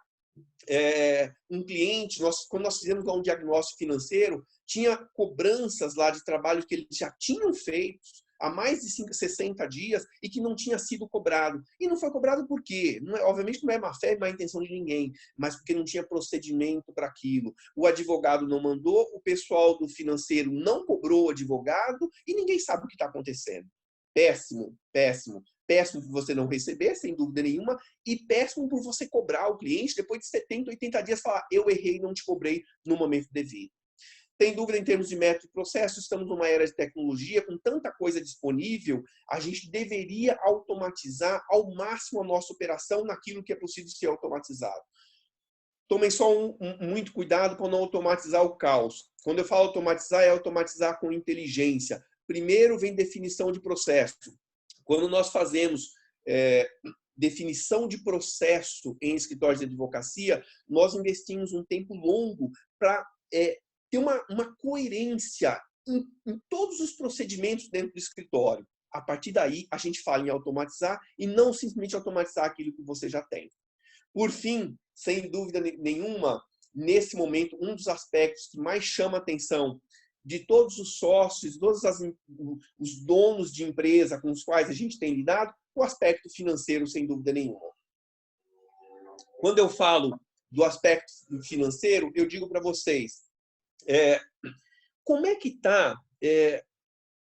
[SPEAKER 1] um cliente. Quando nós fizemos lá um diagnóstico financeiro, tinha cobranças lá de trabalho que eles já tinham feito há mais de 60 dias e que não tinha sido cobrado. E não foi cobrado por quê? Não é, obviamente não é má fé e má intenção de ninguém, mas porque não tinha procedimento para aquilo. O advogado não mandou, o pessoal do financeiro não cobrou o advogado e ninguém sabe o que está acontecendo. Péssimo, péssimo. Péssimo por você não receber, sem dúvida nenhuma, e péssimo por você cobrar o cliente depois de 70, 80 dias falar, eu errei, não te cobrei no momento devido. Tem dúvida em termos de método e processo? Estamos numa era de tecnologia, com tanta coisa disponível, a gente deveria automatizar ao máximo a nossa operação naquilo que é possível ser automatizado. Tomem só muito cuidado para não automatizar o caos. Quando eu falo automatizar, é automatizar com inteligência. Primeiro vem definição de processo. Quando nós fazemos definição de processo em escritórios de advocacia, nós investimos um tempo longo para ter uma coerência em todos os procedimentos dentro do escritório. A partir daí, a gente fala em automatizar e não simplesmente automatizar aquilo que você já tem. Por fim, sem dúvida nenhuma, nesse momento, um dos aspectos que mais chama a atenção de todos os sócios, todos os donos de empresa com os quais a gente tem lidado, o aspecto financeiro, sem dúvida nenhuma. Quando eu falo do aspecto financeiro, eu digo para vocês, como é que está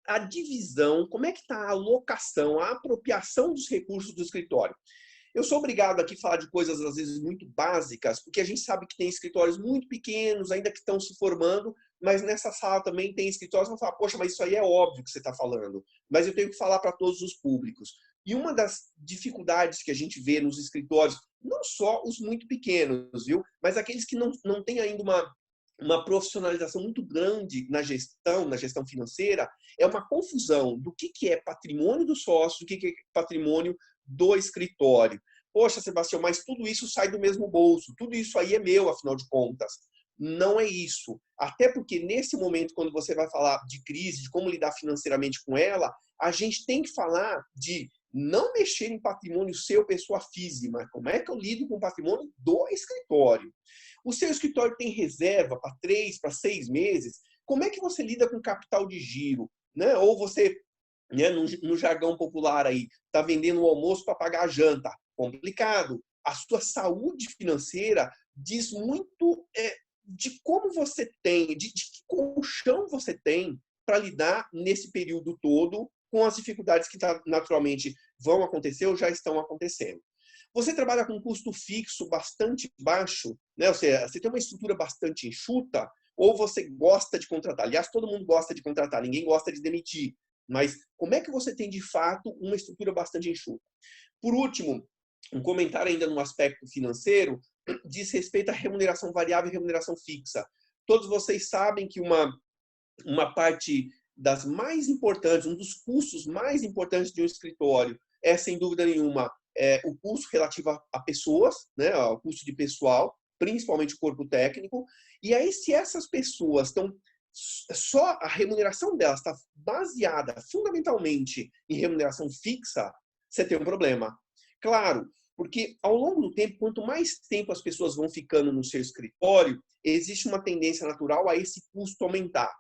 [SPEAKER 1] a divisão, como é que está a alocação, a apropriação dos recursos do escritório? Eu sou obrigado aqui a falar de coisas, às vezes, muito básicas, porque a gente sabe que tem escritórios muito pequenos, ainda que estão se formando, mas nessa sala também tem escritórios que vão falar, poxa, mas isso aí é óbvio que você está falando, mas eu tenho que falar para todos os públicos. E uma das dificuldades que a gente vê nos escritórios, não só os muito pequenos, viu, mas aqueles que não têm ainda uma profissionalização muito grande na gestão financeira, é uma confusão do que é patrimônio do sócio, do que é patrimônio do escritório. Poxa, Sebastião, mas tudo isso sai do mesmo bolso, tudo isso aí é meu, afinal de contas. Não é isso. Até porque nesse momento, quando você vai falar de crise, de como lidar financeiramente com ela, a gente tem que falar de não mexer em patrimônio seu, pessoa física, mas como é que eu lido com o patrimônio do escritório? O seu escritório tem reserva para 3, para 6 meses, como é que você lida com capital de giro? Né? Ou você, né, no jargão popular aí, está vendendo o almoço para pagar a janta. Complicado. A sua saúde financeira diz muito de como você tem, de que colchão você tem para lidar nesse período todo com as dificuldades que naturalmente vão acontecer ou já estão acontecendo. Você trabalha com um custo fixo bastante baixo, né? Ou seja, você tem uma estrutura bastante enxuta, ou você gosta de contratar? Aliás, todo mundo gosta de contratar, ninguém gosta de demitir. Mas como é que você tem, de fato, uma estrutura bastante enxuta? Por último, um comentário ainda no aspecto financeiro, diz respeito à remuneração variável e remuneração fixa. Todos vocês sabem que uma parte das mais importantes, um dos custos mais importantes de um escritório é, sem dúvida nenhuma, o custo relativo a pessoas, né, o custo de pessoal, principalmente o corpo técnico. E aí, se essas pessoas estão só a remuneração delas está baseada fundamentalmente em remuneração fixa, você tem um problema. Claro, porque ao longo do tempo, quanto mais tempo as pessoas vão ficando no seu escritório, existe uma tendência natural a esse custo aumentar.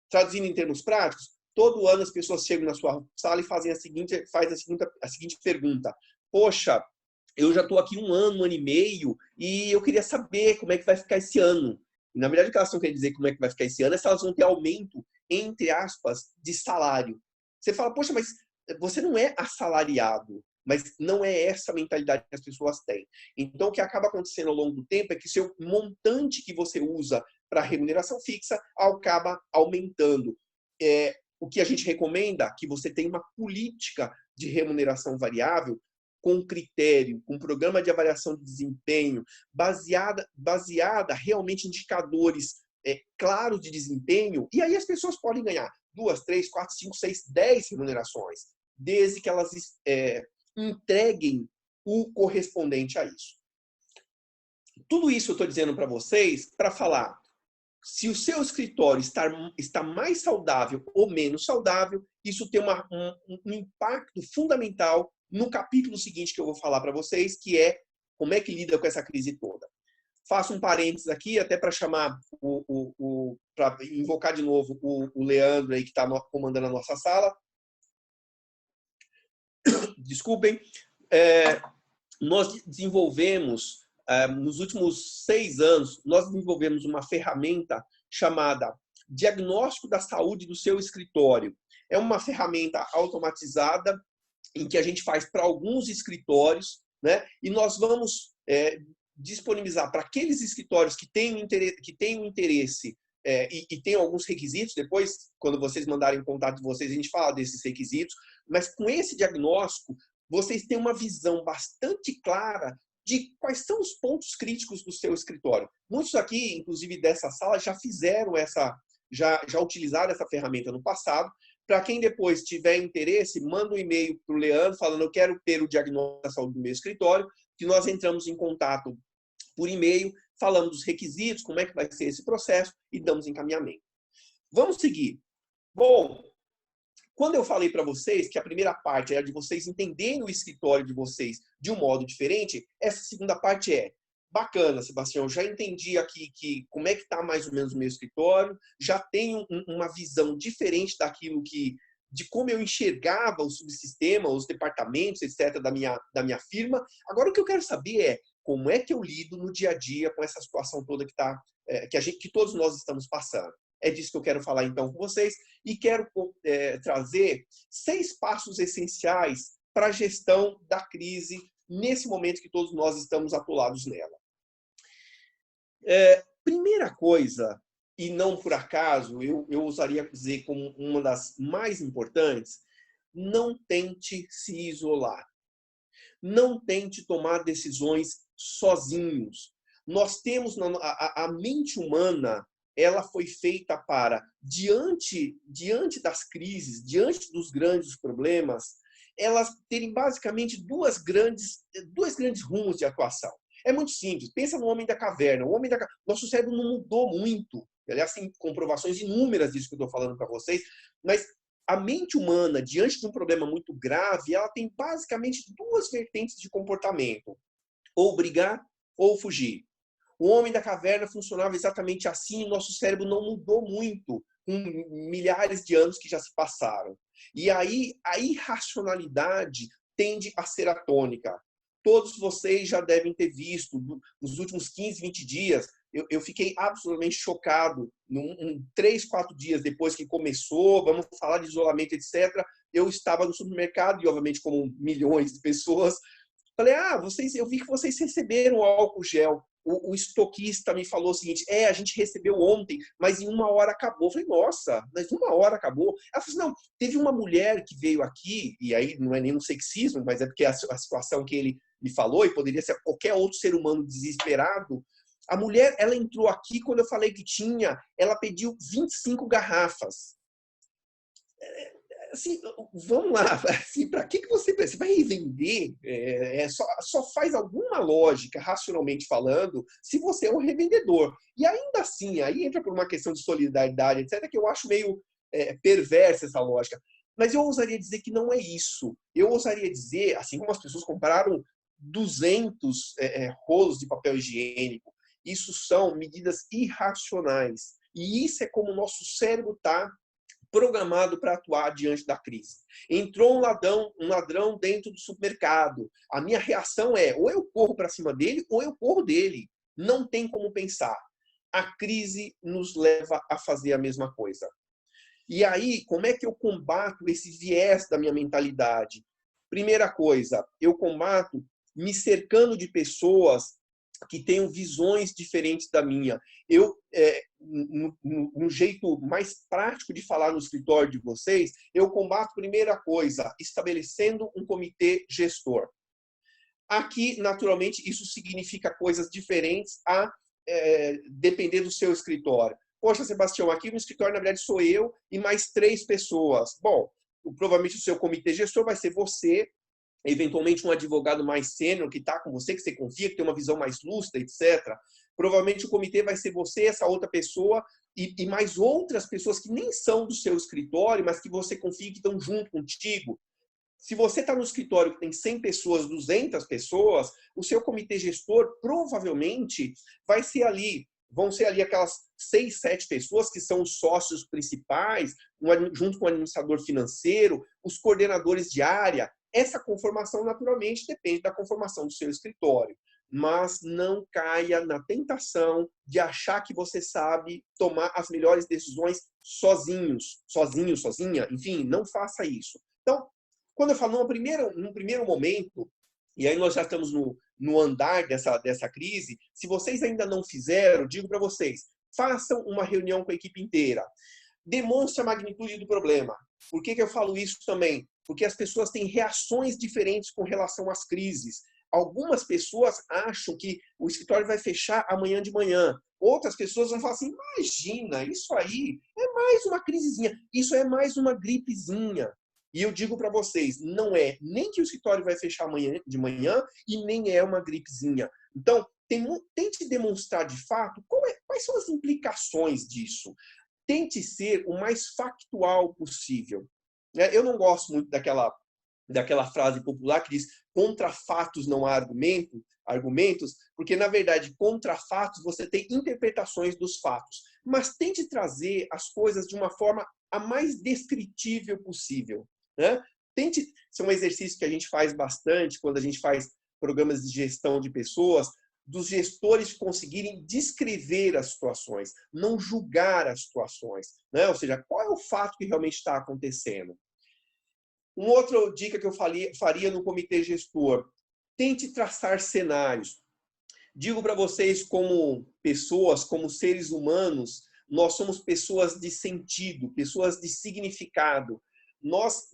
[SPEAKER 1] Traduzindo em termos práticos, todo ano as pessoas chegam na sua sala e fazem a seguinte pergunta. Poxa, eu já estou aqui um ano e meio e eu queria saber como é que vai ficar esse ano. E, na verdade, o que elas estão querendo dizer como é que vai ficar esse ano é se elas vão ter aumento, entre aspas, de salário. Você fala, poxa, mas você não é assalariado. Mas não é essa a mentalidade que as pessoas têm. Então, o que acaba acontecendo ao longo do tempo é que o seu montante que você usa para remuneração fixa acaba aumentando. O que a gente recomenda é que você tenha uma política de remuneração variável com critério, com programa de avaliação de desempenho, baseada realmente em indicadores claros de desempenho, e aí as pessoas podem ganhar 2, 3, 4, 5, 6, 10 remunerações, desde que elas entreguem o correspondente a isso. Tudo isso eu estou dizendo para vocês para falar se o seu escritório está mais saudável ou menos saudável, isso tem um impacto fundamental no capítulo seguinte que eu vou falar para vocês, que é como é que lida com essa crise toda. Faço um parênteses aqui, até para chamar, para invocar de novo o Leandro aí, que está comandando a nossa sala. desculpem, nós desenvolvemos, nos últimos 6 anos, nós desenvolvemos uma ferramenta chamada Diagnóstico da Saúde do Seu Escritório. É uma ferramenta automatizada em que a gente faz para alguns escritórios, né? E nós vamos disponibilizar para aqueles escritórios que têm um interesse e tem alguns requisitos. Depois, quando vocês mandarem contato de vocês, a gente fala desses requisitos. Mas com esse diagnóstico, vocês têm uma visão bastante clara de quais são os pontos críticos do seu escritório. Muitos aqui, inclusive dessa sala, já fizeram já utilizaram essa ferramenta no passado. Para quem depois tiver interesse, manda um e-mail para o Leandro falando: eu quero ter o diagnóstico da saúde do meu escritório, que nós entramos em contato por e-mail, falando dos requisitos, como é que vai ser esse processo e damos encaminhamento. Vamos seguir. Bom, quando eu falei para vocês que a primeira parte era de vocês entenderem o escritório de vocês de um modo diferente, essa segunda parte é: bacana, Sebastião, já entendi aqui como é que está mais ou menos o meu escritório, já tenho uma visão diferente de como eu enxergava o subsistema, os departamentos, etc., da minha firma. Agora, o que eu quero saber é como é que eu lido no dia a dia com essa situação toda que todos nós estamos passando. É disso que eu quero falar, então, com vocês, e quero trazer 6 passos essenciais para a gestão da crise nesse momento que todos nós estamos atolados nela. Primeira coisa, e não por acaso, eu ousaria dizer como uma das mais importantes: não tente se isolar. Não tente tomar decisões sozinhos. Nós temos a mente humana, ela foi feita para, diante das crises, diante dos grandes problemas, elas terem basicamente dois grandes rumos de atuação. É muito simples. Pensa no Homem da Caverna. Nosso cérebro não mudou muito. Aliás, tem comprovações inúmeras disso que eu estou falando para vocês. Mas a mente humana, diante de um problema muito grave, ela tem basicamente 2 vertentes de comportamento: ou brigar ou fugir. O Homem da Caverna funcionava exatamente assim, e nosso cérebro não mudou muito com milhares de anos que já se passaram. E aí a irracionalidade tende a ser a tônica. Todos vocês já devem ter visto, nos últimos 15, 20 dias, eu fiquei absolutamente chocado. 3, 4 dias depois que começou, vamos falar de isolamento, etc., eu estava no supermercado, e obviamente como milhões de pessoas, falei: eu vi que vocês receberam o álcool gel. O estoquista me falou o seguinte: a gente recebeu ontem, mas em 1 hora acabou. Eu falei: nossa, mas 1 hora acabou? Ela falou assim: não, teve uma mulher que veio aqui, e aí não é nenhum sexismo, mas é porque a situação que ele me falou, e poderia ser qualquer outro ser humano desesperado. A mulher, ela entrou aqui, quando eu falei que tinha, ela pediu 25 garrafas. Assim, vamos lá, assim, para que você vai revender? Só faz alguma lógica, racionalmente falando, se você é um revendedor. E ainda assim, aí entra por uma questão de solidariedade, etc., que eu acho meio perversa essa lógica. Mas eu ousaria dizer que não é isso. Eu ousaria dizer, assim como as pessoas compraram 200 rolos de papel higiênico, isso são medidas irracionais. E isso é como o nosso cérebro está programado para atuar diante da crise. Entrou um ladrão dentro do supermercado. A minha reação é: ou eu corro para cima dele, ou eu corro dele. Não tem como pensar. A crise nos leva a fazer a mesma coisa. E aí, como é que eu combato esse viés da minha mentalidade? Primeira coisa, eu combato me cercando de pessoas que tenham visões diferentes da minha. No jeito mais prático de falar no escritório de vocês, eu combato, primeira coisa, estabelecendo um comitê gestor. Aqui, naturalmente, isso significa coisas diferentes a depender do seu escritório. Poxa, Sebastião, aqui no escritório, na verdade, sou eu e mais 3 pessoas. Bom, provavelmente o seu comitê gestor vai ser você, eventualmente um advogado mais sênior que está com você, que você confia, que tem uma visão mais lúcida, etc. Provavelmente o comitê vai ser você, essa outra pessoa, e mais outras pessoas que nem são do seu escritório, mas que você confia, que estão junto contigo. Se você está no escritório que tem 100 pessoas, 200 pessoas, o seu comitê gestor provavelmente vão ser ali aquelas 6, 7 pessoas que são os sócios principais, junto com o administrador financeiro, os coordenadores de área. essa conformação, naturalmente, depende da conformação do seu escritório. Mas não caia na tentação de achar que você sabe tomar as melhores decisões sozinho, sozinha. Enfim, não faça isso. Então, quando eu falo num primeiro momento, e aí nós já estamos no andar dessa crise, se vocês ainda não fizeram, digo para vocês, façam uma reunião com a equipe inteira. Demonstre a magnitude do problema. Por que eu falo isso também? Porque as pessoas têm reações diferentes com relação às crises. Algumas pessoas acham que o escritório vai fechar amanhã de manhã. Outras pessoas vão falar assim, imagina, isso aí é mais uma crisezinha, isso é mais uma gripezinha. E eu digo para vocês, não é nem que o escritório vai fechar amanhã de manhã e nem é uma gripezinha. Então, tente demonstrar de fato quais são as implicações disso. Tente ser o mais factual possível. Eu não gosto muito daquela frase popular que diz contra fatos não há argumentos, porque, na verdade, contra fatos você tem interpretações dos fatos. Mas tente trazer as coisas de uma forma a mais descritível possível. Né? Tente, isso é um exercício que a gente faz bastante quando a gente faz programas de gestão de pessoas, dos gestores conseguirem descrever as situações, não julgar as situações. Né? Ou seja, qual é o fato que realmente está acontecendo? Uma outra dica que eu faria no comitê gestor, tente traçar cenários. Digo para vocês, como pessoas, como seres humanos, nós somos pessoas de sentido, pessoas de significado. Nós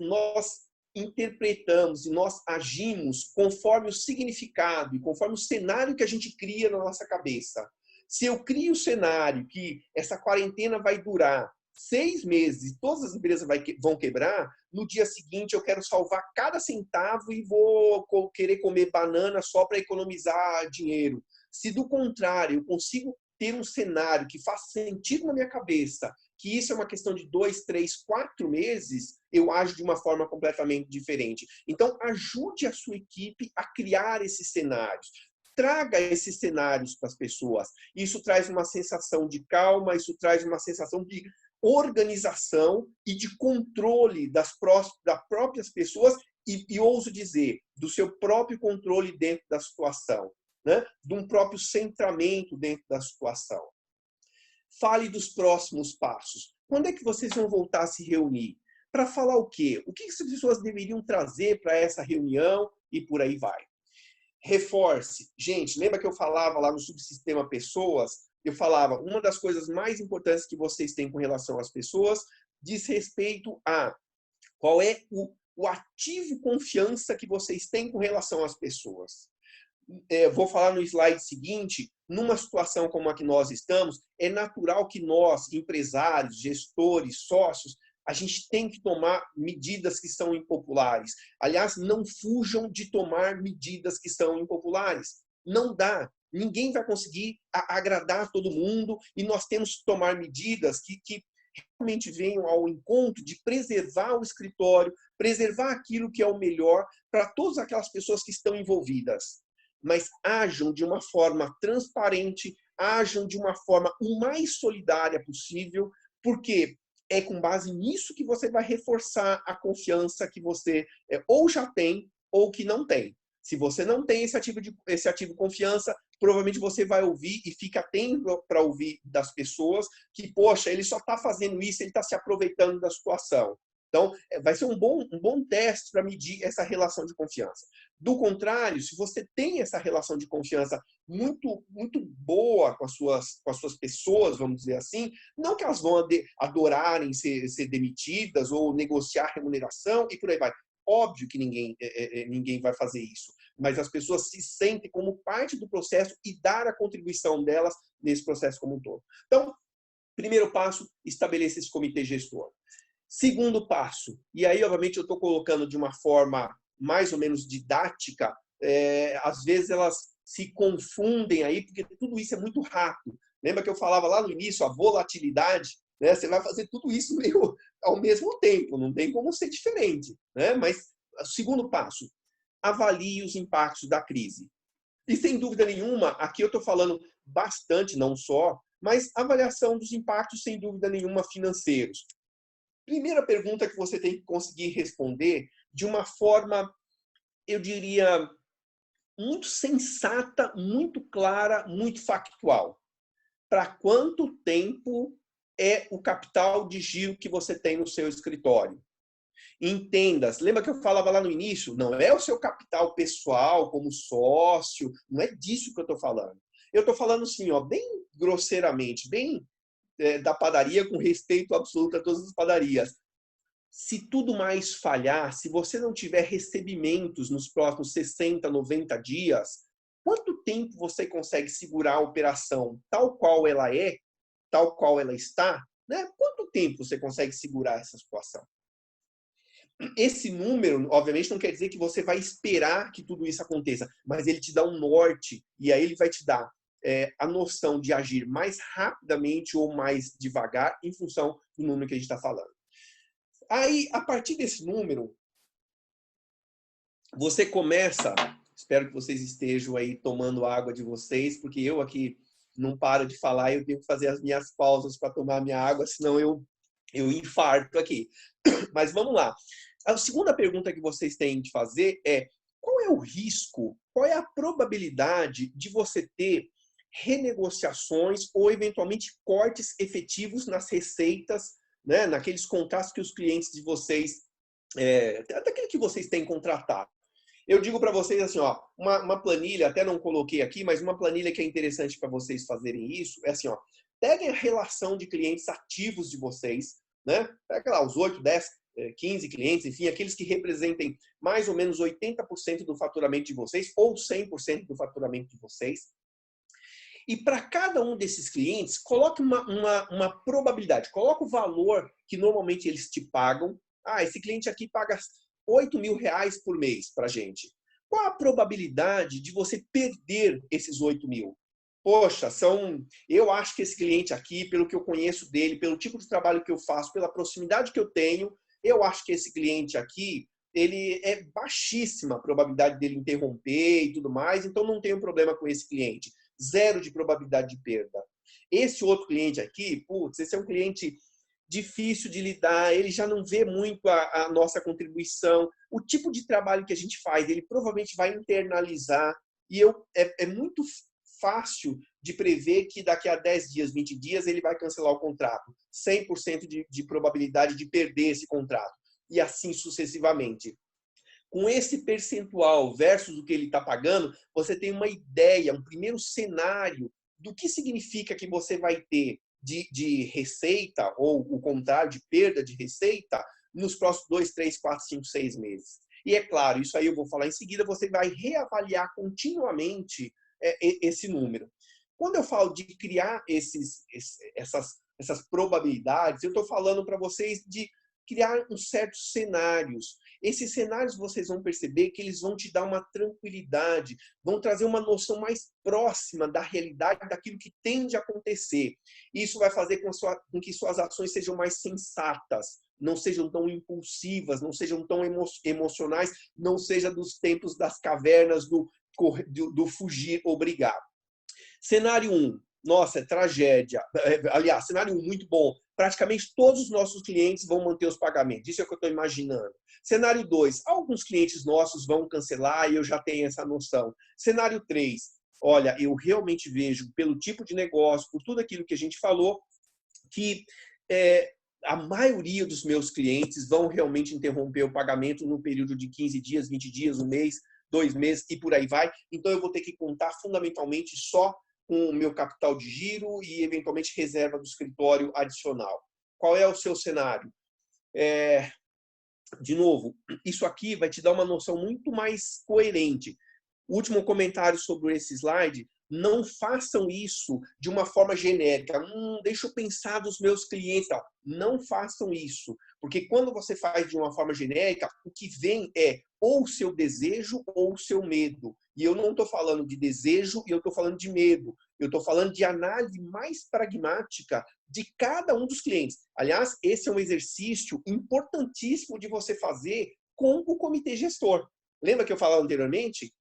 [SPEAKER 1] interpretamos e nós agimos conforme o significado e conforme o cenário que a gente cria na nossa cabeça. Se eu crio o cenário que essa quarentena vai durar 6 meses e todas as empresas vão quebrar, no dia seguinte eu quero salvar cada centavo e vou querer comer banana só para economizar dinheiro. Se do contrário eu consigo ter um cenário que faça sentido na minha cabeça, que isso é uma questão de 2, 3, 4 meses, eu ajo de uma forma completamente diferente. Então, ajude a sua equipe a criar esses cenários. Traga esses cenários para as pessoas. Isso traz uma sensação de calma, isso traz uma sensação de organização e de controle das próprias pessoas e ouso dizer, do seu próprio controle dentro da situação, né? De um próprio centramento dentro da situação. Fale dos próximos passos. Quando é que vocês vão voltar a se reunir? Para falar o quê? O que as pessoas deveriam trazer para essa reunião e por aí vai. Reforce. Gente, lembra que eu falava lá no subsistema pessoas? Eu falava, uma das coisas mais importantes que vocês têm com relação às pessoas diz respeito a qual é o ativo confiança que vocês têm com relação às pessoas. Vou falar no slide seguinte, numa situação como a que nós estamos, é natural que nós, empresários, gestores, sócios, a gente tem que tomar medidas que são impopulares. Aliás, não fujam de tomar medidas que são impopulares. Não dá. Ninguém vai conseguir agradar todo mundo e nós temos que tomar medidas que realmente venham ao encontro de preservar o escritório, preservar aquilo que é o melhor para todas aquelas pessoas que estão envolvidas. Mas ajam de uma forma transparente, ajam de uma forma o mais solidária possível, porque é com base nisso que você vai reforçar a confiança que você ou já tem ou que não tem. Se você não tem esse ativo de confiança, provavelmente você vai ouvir e fica atento para ouvir das pessoas que, poxa, ele só está fazendo isso, ele está se aproveitando da situação. Então, vai ser um bom teste para medir essa relação de confiança. Do contrário, se você tem essa relação de confiança muito, muito boa com as suas pessoas, vamos dizer assim, não que elas vão adorarem ser demitidas ou negociar remuneração e por aí vai. Óbvio que ninguém vai fazer isso, mas as pessoas se sentem como parte do processo e dar a contribuição delas nesse processo como um todo. Então, primeiro passo, estabeleça esse comitê gestor. Segundo passo, e aí, obviamente, eu estou colocando de uma forma mais ou menos didática, às vezes elas se confundem aí, porque tudo isso é muito rápido. Lembra que eu falava lá no início, a volatilidade, né? Você vai fazer tudo isso meio ao mesmo tempo, não tem como ser diferente. Né? Mas, segundo passo, avalie os impactos da crise. E, sem dúvida nenhuma, aqui eu estou falando bastante, não só, mas avaliação dos impactos, sem dúvida nenhuma, financeiros. Primeira pergunta que você tem que conseguir responder de uma forma eu diria, muito sensata, muito clara, muito factual. Para quanto tempo é o capital de giro que você tem no seu escritório? Entenda, lembra que eu falava lá no início? Não é o seu capital pessoal como sócio, não é disso que eu estou falando. Eu estou falando assim, ó, bem grosseiramente, bem da padaria, com respeito absoluto a todas as padarias. Se tudo mais falhar, se você não tiver recebimentos nos próximos 60, 90 dias, quanto tempo você consegue segurar a operação tal qual ela é, tal qual ela está? Né? Quanto tempo você consegue segurar essa situação? Esse número, obviamente, não quer dizer que você vai esperar que tudo isso aconteça, mas ele te dá um norte e aí ele vai te dar a noção de agir mais rapidamente ou mais devagar em função do número que a gente está falando. Aí, a partir desse número, você começa... Espero que vocês estejam aí tomando água de vocês, porque eu aqui não paro de falar e eu tenho que fazer as minhas pausas para tomar minha água, senão eu infarto aqui. Mas vamos lá. A segunda pergunta que vocês têm de fazer é: qual é o risco, qual é a probabilidade de você ter renegociações ou, eventualmente, cortes efetivos nas receitas, né, naqueles contratos que os clientes de vocês, daquele que vocês têm contratado? Eu digo para vocês assim, ó, uma planilha, até não coloquei aqui, mas uma planilha que é interessante para vocês fazerem isso, é assim, ó, peguem a relação de clientes ativos de vocês, né? Pega lá os 8, 10, 15 clientes, enfim, aqueles que representem mais ou menos 80% do faturamento de vocês ou 100% do faturamento de vocês. E para cada um desses clientes, coloque uma probabilidade, coloque o valor que normalmente eles te pagam. Ah, esse cliente aqui paga R$8.000 por mês para a gente. Qual a probabilidade de você perder esses 8.000? Poxa, eu acho que esse cliente aqui, pelo que eu conheço dele, pelo tipo de trabalho que eu faço, pela proximidade que eu tenho, eu acho que esse cliente aqui, ele é baixíssima a probabilidade dele interromper e tudo mais, então não tenho problema com esse cliente. 0 de probabilidade de perda. Esse outro cliente aqui, putz, esse é um cliente difícil de lidar, ele já não vê muito a nossa contribuição, o tipo de trabalho que a gente faz, ele provavelmente vai internalizar, e é muito fácil de prever que daqui a 10 dias, 20 dias, ele vai cancelar o contrato. 100% de probabilidade de perder esse contrato. E assim sucessivamente. Com esse percentual versus o que ele está pagando, você tem uma ideia, um primeiro cenário do que significa que você vai ter de receita, ou o contrário, de perda de receita, nos próximos 2, 3, 4, 5, 6 meses. E é claro, isso aí eu vou falar em seguida, você vai reavaliar continuamente esse número. Quando eu falo de criar essas probabilidades, eu estou falando para vocês de criar uns certos cenários. Esses cenários vocês vão perceber que eles vão te dar uma tranquilidade, vão trazer uma noção mais próxima da realidade, daquilo que tende a acontecer. Isso vai fazer com que suas ações sejam mais sensatas, não sejam tão impulsivas, não sejam tão emocionais, não seja dos tempos das cavernas do fugir ou brigar. Cenário 1, nossa, é tragédia. Aliás, cenário 1, muito bom. Praticamente todos os nossos clientes vão manter os pagamentos. Isso é o que eu estou imaginando. Cenário 2, alguns clientes nossos vão cancelar e eu já tenho essa noção. Cenário 3, olha, eu realmente vejo, pelo tipo de negócio, por tudo aquilo que a gente falou, que a maioria dos meus clientes vão realmente interromper o pagamento no período de 15 dias, 20 dias, um mês, 2 meses e por aí vai. Então, eu vou ter que contar fundamentalmente só com o meu capital de giro e, eventualmente, reserva do escritório adicional. Qual é o seu cenário? De novo, isso aqui vai te dar uma noção muito mais coerente. Último comentário sobre esse slide: não façam isso de uma forma genérica. Deixa eu pensar dos meus clientes. Não façam isso. Porque quando você faz de uma forma genérica, o que vem é ou o seu desejo ou o seu medo. E eu não estou falando de desejo e eu estou falando de medo. Eu estou falando de análise mais pragmática de cada um dos clientes. Aliás, esse é um exercício importantíssimo de você fazer com o comitê gestor. Lembra que eu falava anteriormente?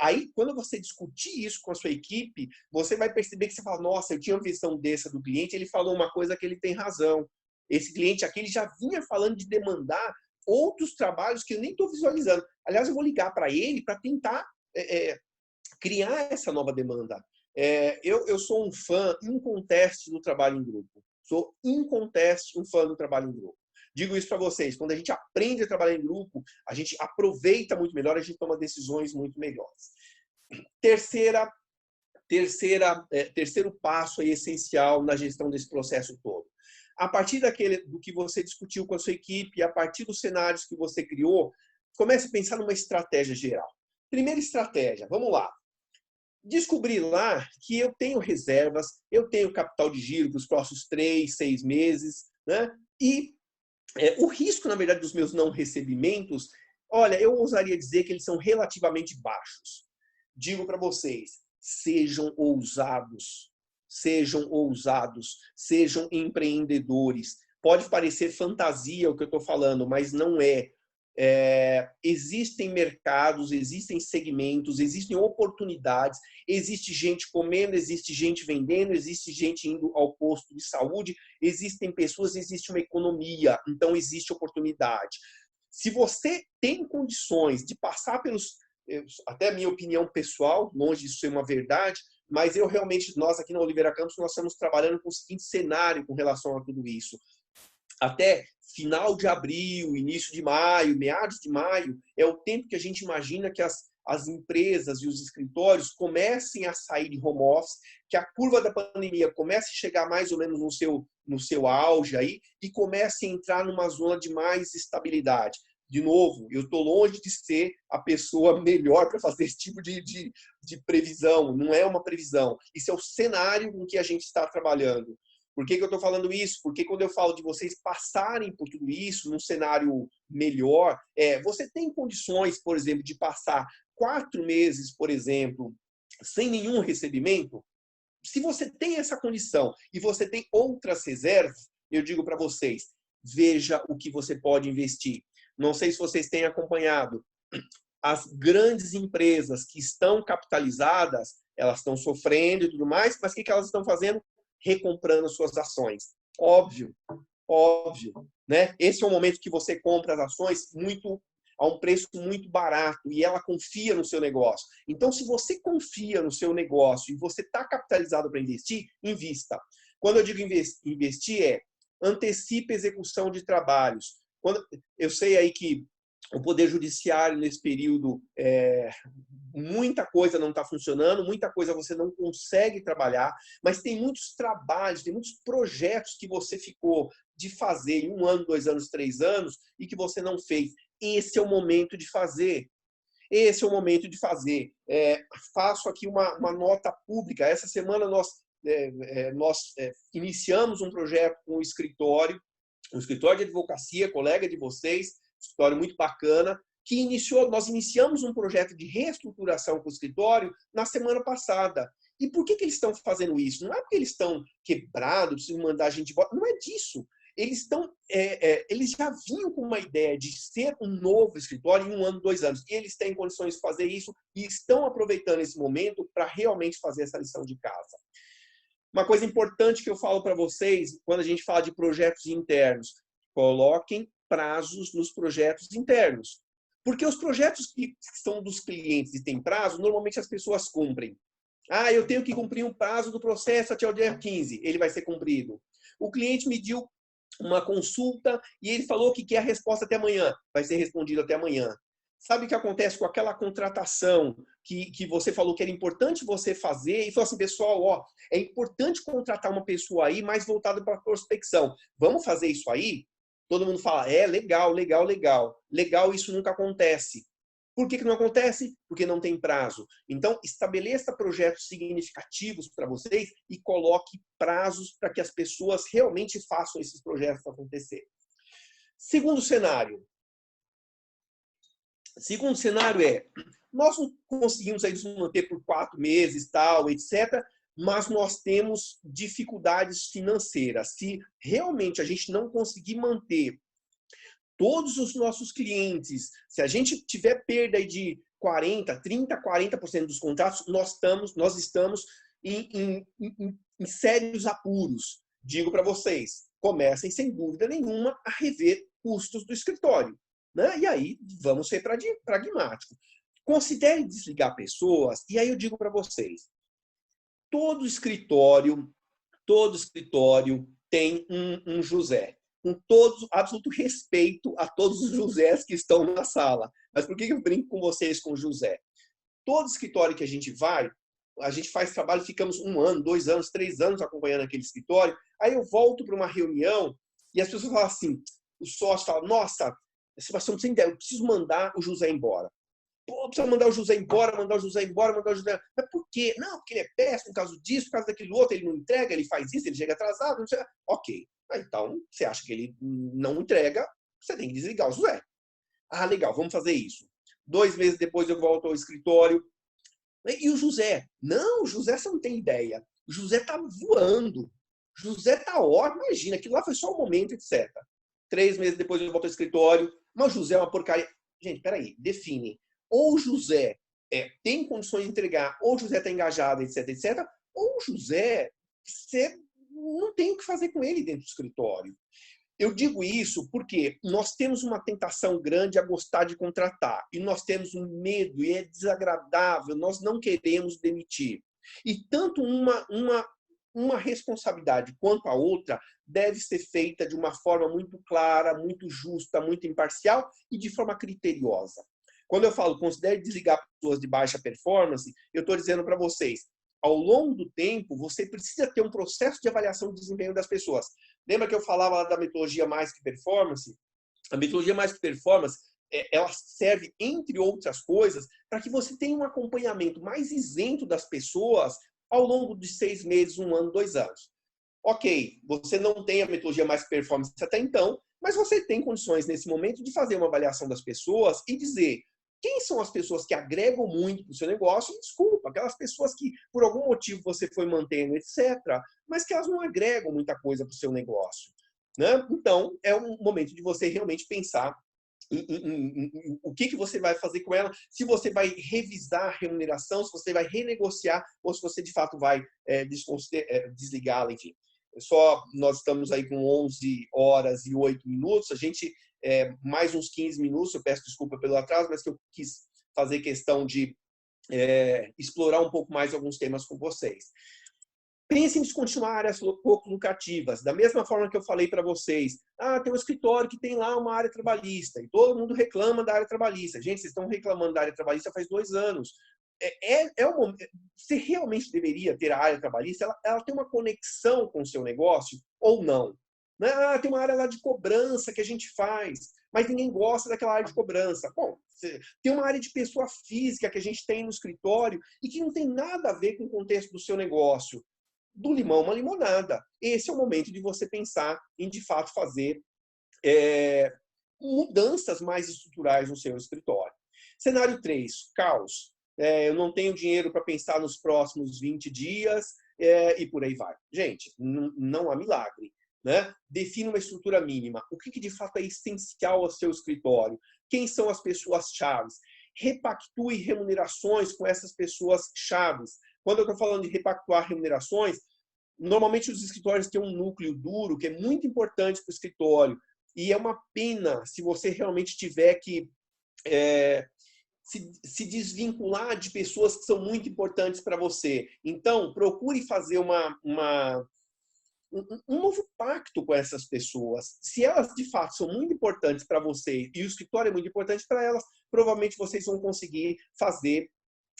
[SPEAKER 1] Aí, quando você discutir isso com a sua equipe, você vai perceber que você fala: nossa, eu tinha uma visão dessa do cliente, ele falou uma coisa que ele tem razão. Esse cliente aqui ele já vinha falando de demandar outros trabalhos que eu nem estou visualizando. Aliás, eu vou ligar para ele para tentar criar essa nova demanda. Eu sou um fã inconteste do trabalho em grupo. Sou inconteste um fã do trabalho em grupo. Digo isso para vocês, quando a gente aprende a trabalhar em grupo, a gente aproveita muito melhor, a gente toma decisões muito melhores. Terceiro passo aí essencial na gestão desse processo todo. A partir do que você discutiu com a sua equipe, a partir dos cenários que você criou, comece a pensar numa estratégia geral. Primeira estratégia, vamos lá. Descobri lá que eu tenho reservas, eu tenho capital de giro para os próximos 3, 6 meses, né? E o risco, na verdade, dos meus não recebimentos, olha, eu ousaria dizer que eles são relativamente baixos. Digo para vocês, sejam ousados, sejam empreendedores. Pode parecer fantasia o que eu estou falando, mas não é. Existem mercados, existem segmentos, existem oportunidades, existe gente comendo, existe gente vendendo, existe gente indo ao posto de saúde, existem pessoas, existe uma economia, então existe oportunidade. Se você tem condições de passar pelos, até a minha opinião pessoal, longe de ser uma verdade, mas nós aqui na Oliveira Campos, nós estamos trabalhando com o seguinte cenário com relação a tudo isso. Até final de abril, início de maio, meados de maio, é o tempo que a gente imagina que as empresas e os escritórios comecem a sair de home office, que a curva da pandemia comece a chegar mais ou menos no seu auge aí e comece a entrar numa zona de mais estabilidade. De novo, eu estou longe de ser a pessoa melhor para fazer esse tipo de previsão. Não é uma previsão. Isso é o cenário em que a gente está trabalhando. Por que eu estou falando isso? Porque quando eu falo de vocês passarem por tudo isso num cenário melhor, você tem condições, por exemplo, de passar 4 meses, por exemplo, sem nenhum recebimento? Se você tem essa condição e você tem outras reservas, eu digo para vocês, veja o que você pode investir. Não sei se vocês têm acompanhado. As grandes empresas que estão capitalizadas, elas estão sofrendo e tudo mais, mas o que elas estão fazendo? Recomprando suas ações. Óbvio, né? Esse é o momento que você compra as ações a um preço muito barato e ela confia no seu negócio. Então, se você confia no seu negócio e você está capitalizado para investir, invista. Quando eu digo investir, antecipe a execução de trabalhos. Eu sei aí que o Poder Judiciário, nesse período, muita coisa não está funcionando, muita coisa você não consegue trabalhar, mas tem muitos trabalhos, tem muitos projetos que você ficou de fazer em 1 ano, 2 anos, 3 anos e que você não fez. Esse é o momento de fazer. Esse é o momento de fazer. Faço aqui uma nota pública. Essa semana nós iniciamos um projeto com um escritório de advocacia, colega de vocês, escritório muito bacana, nós iniciamos um projeto de reestruturação com o escritório na semana passada. E por que eles estão fazendo isso? Não é porque eles estão quebrados, precisam mandar a gente embora, não é disso. Eles já vinham com uma ideia de ser um novo escritório em 1 ano, 2 anos. E eles têm condições de fazer isso e estão aproveitando esse momento para realmente fazer essa lição de casa. Uma coisa importante que eu falo para vocês, quando a gente fala de projetos internos, coloquem prazos nos projetos internos. Porque os projetos que são dos clientes e têm prazo, normalmente as pessoas cumprem. Eu tenho que cumprir um prazo do processo até o dia 15, ele vai ser cumprido. O cliente me deu uma consulta e ele falou que quer a resposta até amanhã, vai ser respondido até amanhã. Sabe o que acontece com aquela contratação que você falou que era importante você fazer? E falou assim, pessoal, é importante contratar uma pessoa aí mais voltada para a prospecção. Vamos fazer isso aí? Todo mundo fala, legal. Legal, isso nunca acontece. Por que não acontece? Porque não tem prazo. Então, estabeleça projetos significativos para vocês e coloque prazos para que as pessoas realmente façam esses projetos acontecer. Segundo cenário nós não conseguimos aí nos manter por 4 meses, tal, etc., mas nós temos dificuldades financeiras. Se realmente a gente não conseguir manter todos os nossos clientes, se a gente tiver perda de 40% dos contratos, nós estamos em sérios apuros. Digo para vocês, comecem sem dúvida nenhuma a rever custos do escritório. né? E aí, vamos ser pragmáticos. Considere desligar pessoas, e aí eu digo para vocês, todo escritório tem um José, com todo absoluto respeito a todos os Josés que estão na sala. Mas por que eu brinco com vocês com o José? Todo escritório que a gente vai, a gente faz trabalho, ficamos 1 ano, 2 anos, 3 anos acompanhando aquele escritório, aí eu volto para uma reunião e as pessoas falam assim, o sócio fala, nossa, Sebastião, não tem ideia, eu preciso mandar o José embora. Pô, precisa mandar o José embora, mandar o José embora, mandar o José... Mas por quê? Não, porque ele é péssimo, por causa disso, por causa daquilo outro, ele não entrega, ele faz isso, ele chega atrasado, não sei. Ok. Então, você acha que ele não entrega, você tem que desligar o José. Ah, legal, vamos fazer isso. 2 meses depois eu volto ao escritório. E o José? Não, o José você não tem ideia. O José tá voando. O José tá ótimo, imagina, aquilo lá foi só um momento, etc. 3 meses depois eu volto ao escritório. Mas o José é uma porcaria. Gente, peraí, define. Ou o José tem condições de entregar, ou o José está engajado, etc, etc. Ou o José, você não tem o que fazer com ele dentro do escritório. Eu digo isso porque nós temos uma tentação grande a gostar de contratar. E nós temos um medo, e é desagradável, nós não queremos demitir. E tanto uma responsabilidade quanto a outra deve ser feita de uma forma muito clara, muito justa, muito imparcial e de forma criteriosa. Quando eu falo considere desligar pessoas de baixa performance, eu estou dizendo para vocês, ao longo do tempo, você precisa ter um processo de avaliação do desempenho das pessoas. Lembra que eu falava da metodologia Mais Que Performance? A metodologia Mais Que Performance, ela serve, entre outras coisas, para que você tenha um acompanhamento mais isento das pessoas ao longo de 6 meses, 1 ano, 2 anos. Ok, você não tem a metodologia Mais Que Performance até então, mas você tem condições nesse momento de fazer uma avaliação das pessoas e dizer quem são as pessoas que agregam muito para o seu negócio? E, desculpa, aquelas pessoas que por algum motivo você foi mantendo, etc., mas que elas não agregam muita coisa para o seu negócio. Né? Então, é um momento de você realmente pensar o que você vai fazer com ela, se você vai revisar a remuneração, se você vai renegociar ou se você de fato vai desligá-la, enfim. Nós estamos aí com 11 horas e 8 minutos, a gente mais uns 15 minutos, eu peço desculpa pelo atraso, mas que eu quis fazer questão de explorar um pouco mais alguns temas com vocês. Pensem em descontinuar áreas pouco lucrativas. Da mesma forma que eu falei para vocês, tem um escritório que tem lá uma área trabalhista e todo mundo reclama da área trabalhista. Gente, vocês estão reclamando da área trabalhista faz 2 anos. Você realmente deveria ter a área trabalhista, ela tem uma conexão com o seu negócio ou não? Tem uma área lá de cobrança que a gente faz, mas ninguém gosta daquela área de cobrança. Bom, tem uma área de pessoa física que a gente tem no escritório e que não tem nada a ver com o contexto do seu negócio. Do limão uma limonada. Esse é o momento de você pensar em, de fato, fazer mudanças mais estruturais no seu escritório. Cenário 3, caos. Eu não tenho dinheiro para pensar nos próximos 20 dias e por aí vai. Gente, não há milagre. Né? Defina uma estrutura mínima. O que de fato é essencial ao seu escritório? Quem são as pessoas-chave? Repactue remunerações com essas pessoas-chave. Quando eu estou falando de repactuar remunerações, normalmente os escritórios têm um núcleo duro que é muito importante para o escritório. E é uma pena se você realmente tiver que se desvincular de pessoas que são muito importantes para você. Então, procure fazer um novo pacto com essas pessoas. Se elas, de fato, são muito importantes para você e o escritório é muito importante para elas, provavelmente vocês vão conseguir fazer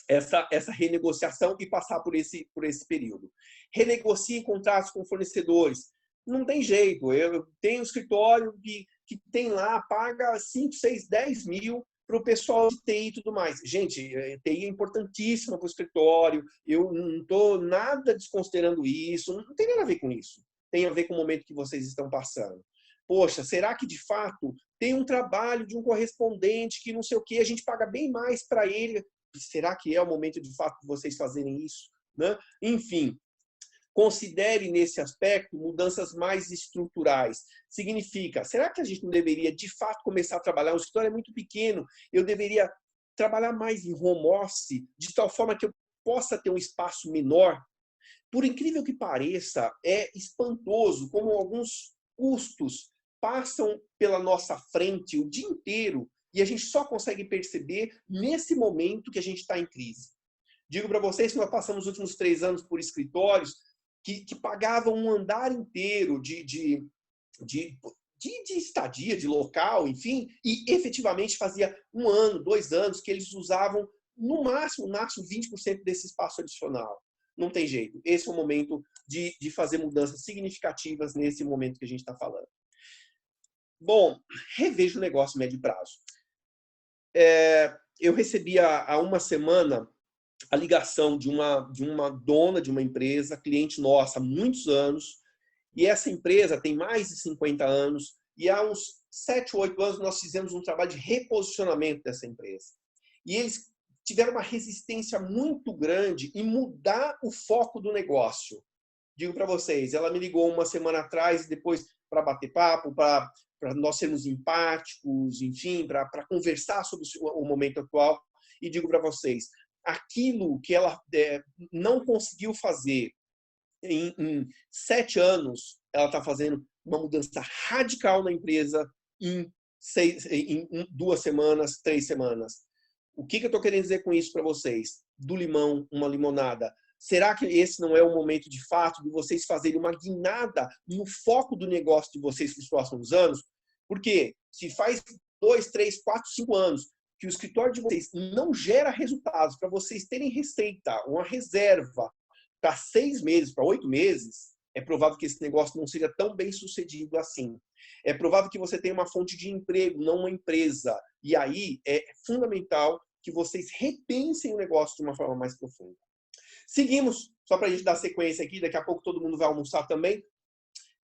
[SPEAKER 1] essa renegociação e passar por esse período. Renegocie contratos com fornecedores. Não tem jeito. Eu tenho um escritório que tem lá, paga 5, 6, 10 mil para o pessoal de TI e tudo mais. Gente, TI é importantíssima para o escritório, eu não estou nada desconsiderando isso, não tem nada a ver com isso. Tem a ver com o momento que vocês estão passando. Poxa, será que de fato tem um trabalho de um correspondente que não sei o que, a gente paga bem mais para ele? Será que é o momento de fato de vocês fazerem isso? Né? Enfim, considere nesse aspecto mudanças mais estruturais. Significa, será que a gente não deveria de fato começar a trabalhar? O escritório é muito pequeno, eu deveria trabalhar mais em home office, de tal forma que eu possa ter um espaço menor? Por incrível que pareça, é espantoso como alguns custos passam pela nossa frente o dia inteiro e a gente só consegue perceber nesse momento que a gente está em crise. Digo para vocês que nós passamos os últimos 3 anos por escritórios que pagavam um andar inteiro de estadia, de local, enfim, e efetivamente fazia 1 ano, 2 anos que eles usavam no máximo 20% desse espaço adicional. Não tem jeito. Esse é o momento de fazer mudanças significativas nesse momento que a gente está falando. Bom, reveja o negócio a médio prazo. Eu recebi há uma semana a ligação de uma dona de uma empresa, cliente nossa há muitos anos, e essa empresa tem mais de 50 anos, e há uns 7, 8 anos nós fizemos um trabalho de reposicionamento dessa empresa. E eles tiveram uma resistência muito grande em mudar o foco do negócio. Digo para vocês, ela me ligou uma semana atrás, depois para bater papo, para nós sermos empáticos, enfim, para conversar sobre o momento atual. E digo para vocês, aquilo que ela não conseguiu fazer em 7 anos, ela está fazendo uma mudança radical na empresa em 2 semanas, 3 semanas. O que eu estou querendo dizer com isso para vocês? Do limão, uma limonada. Será que esse não é o momento, de fato, de vocês fazerem uma guinada no foco do negócio de vocês nos próximos anos? Porque se faz 2, 3, 4, 5 anos que o escritório de vocês não gera resultados para vocês terem receita, uma reserva para 6 meses, para 8 meses, é provável que esse negócio não seja tão bem sucedido assim. É provável que você tenha uma fonte de emprego, não uma empresa. E aí é fundamental que vocês repensem o negócio de uma forma mais profunda. Seguimos, só para a gente dar sequência aqui, daqui a pouco todo mundo vai almoçar também.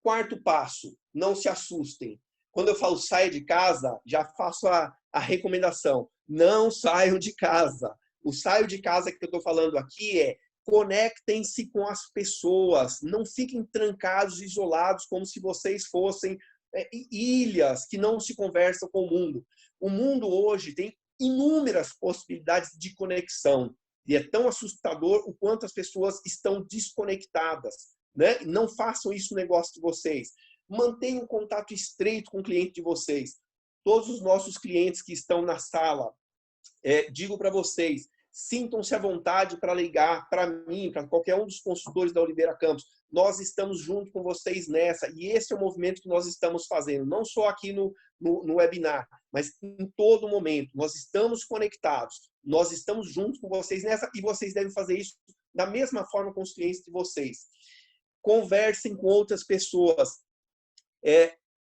[SPEAKER 1] 4º passo, não se assustem. Quando eu falo saia de casa, já faço a recomendação. Não saiam de casa. O saio de casa que eu estou falando aqui é conectem-se com as pessoas. Não fiquem trancados, isolados, como se vocês fossem ilhas que não se conversam com o mundo. O mundo hoje tem inúmeras possibilidades de conexão. E é tão assustador o quanto as pessoas estão desconectadas, né? Não façam isso no negócio de vocês. Mantenham um contato estreito com o cliente de vocês. Todos os nossos clientes que estão na sala, digo para vocês, sintam-se à vontade para ligar para mim, para qualquer um dos consultores da Oliveira Campos. Nós estamos junto com vocês nessa. E esse é o movimento que nós estamos fazendo, não só aqui no webinar, mas em todo momento. Nós estamos conectados. Nós estamos juntos com vocês nessa e vocês devem fazer isso da mesma forma com os clientes de vocês. Conversem com outras pessoas.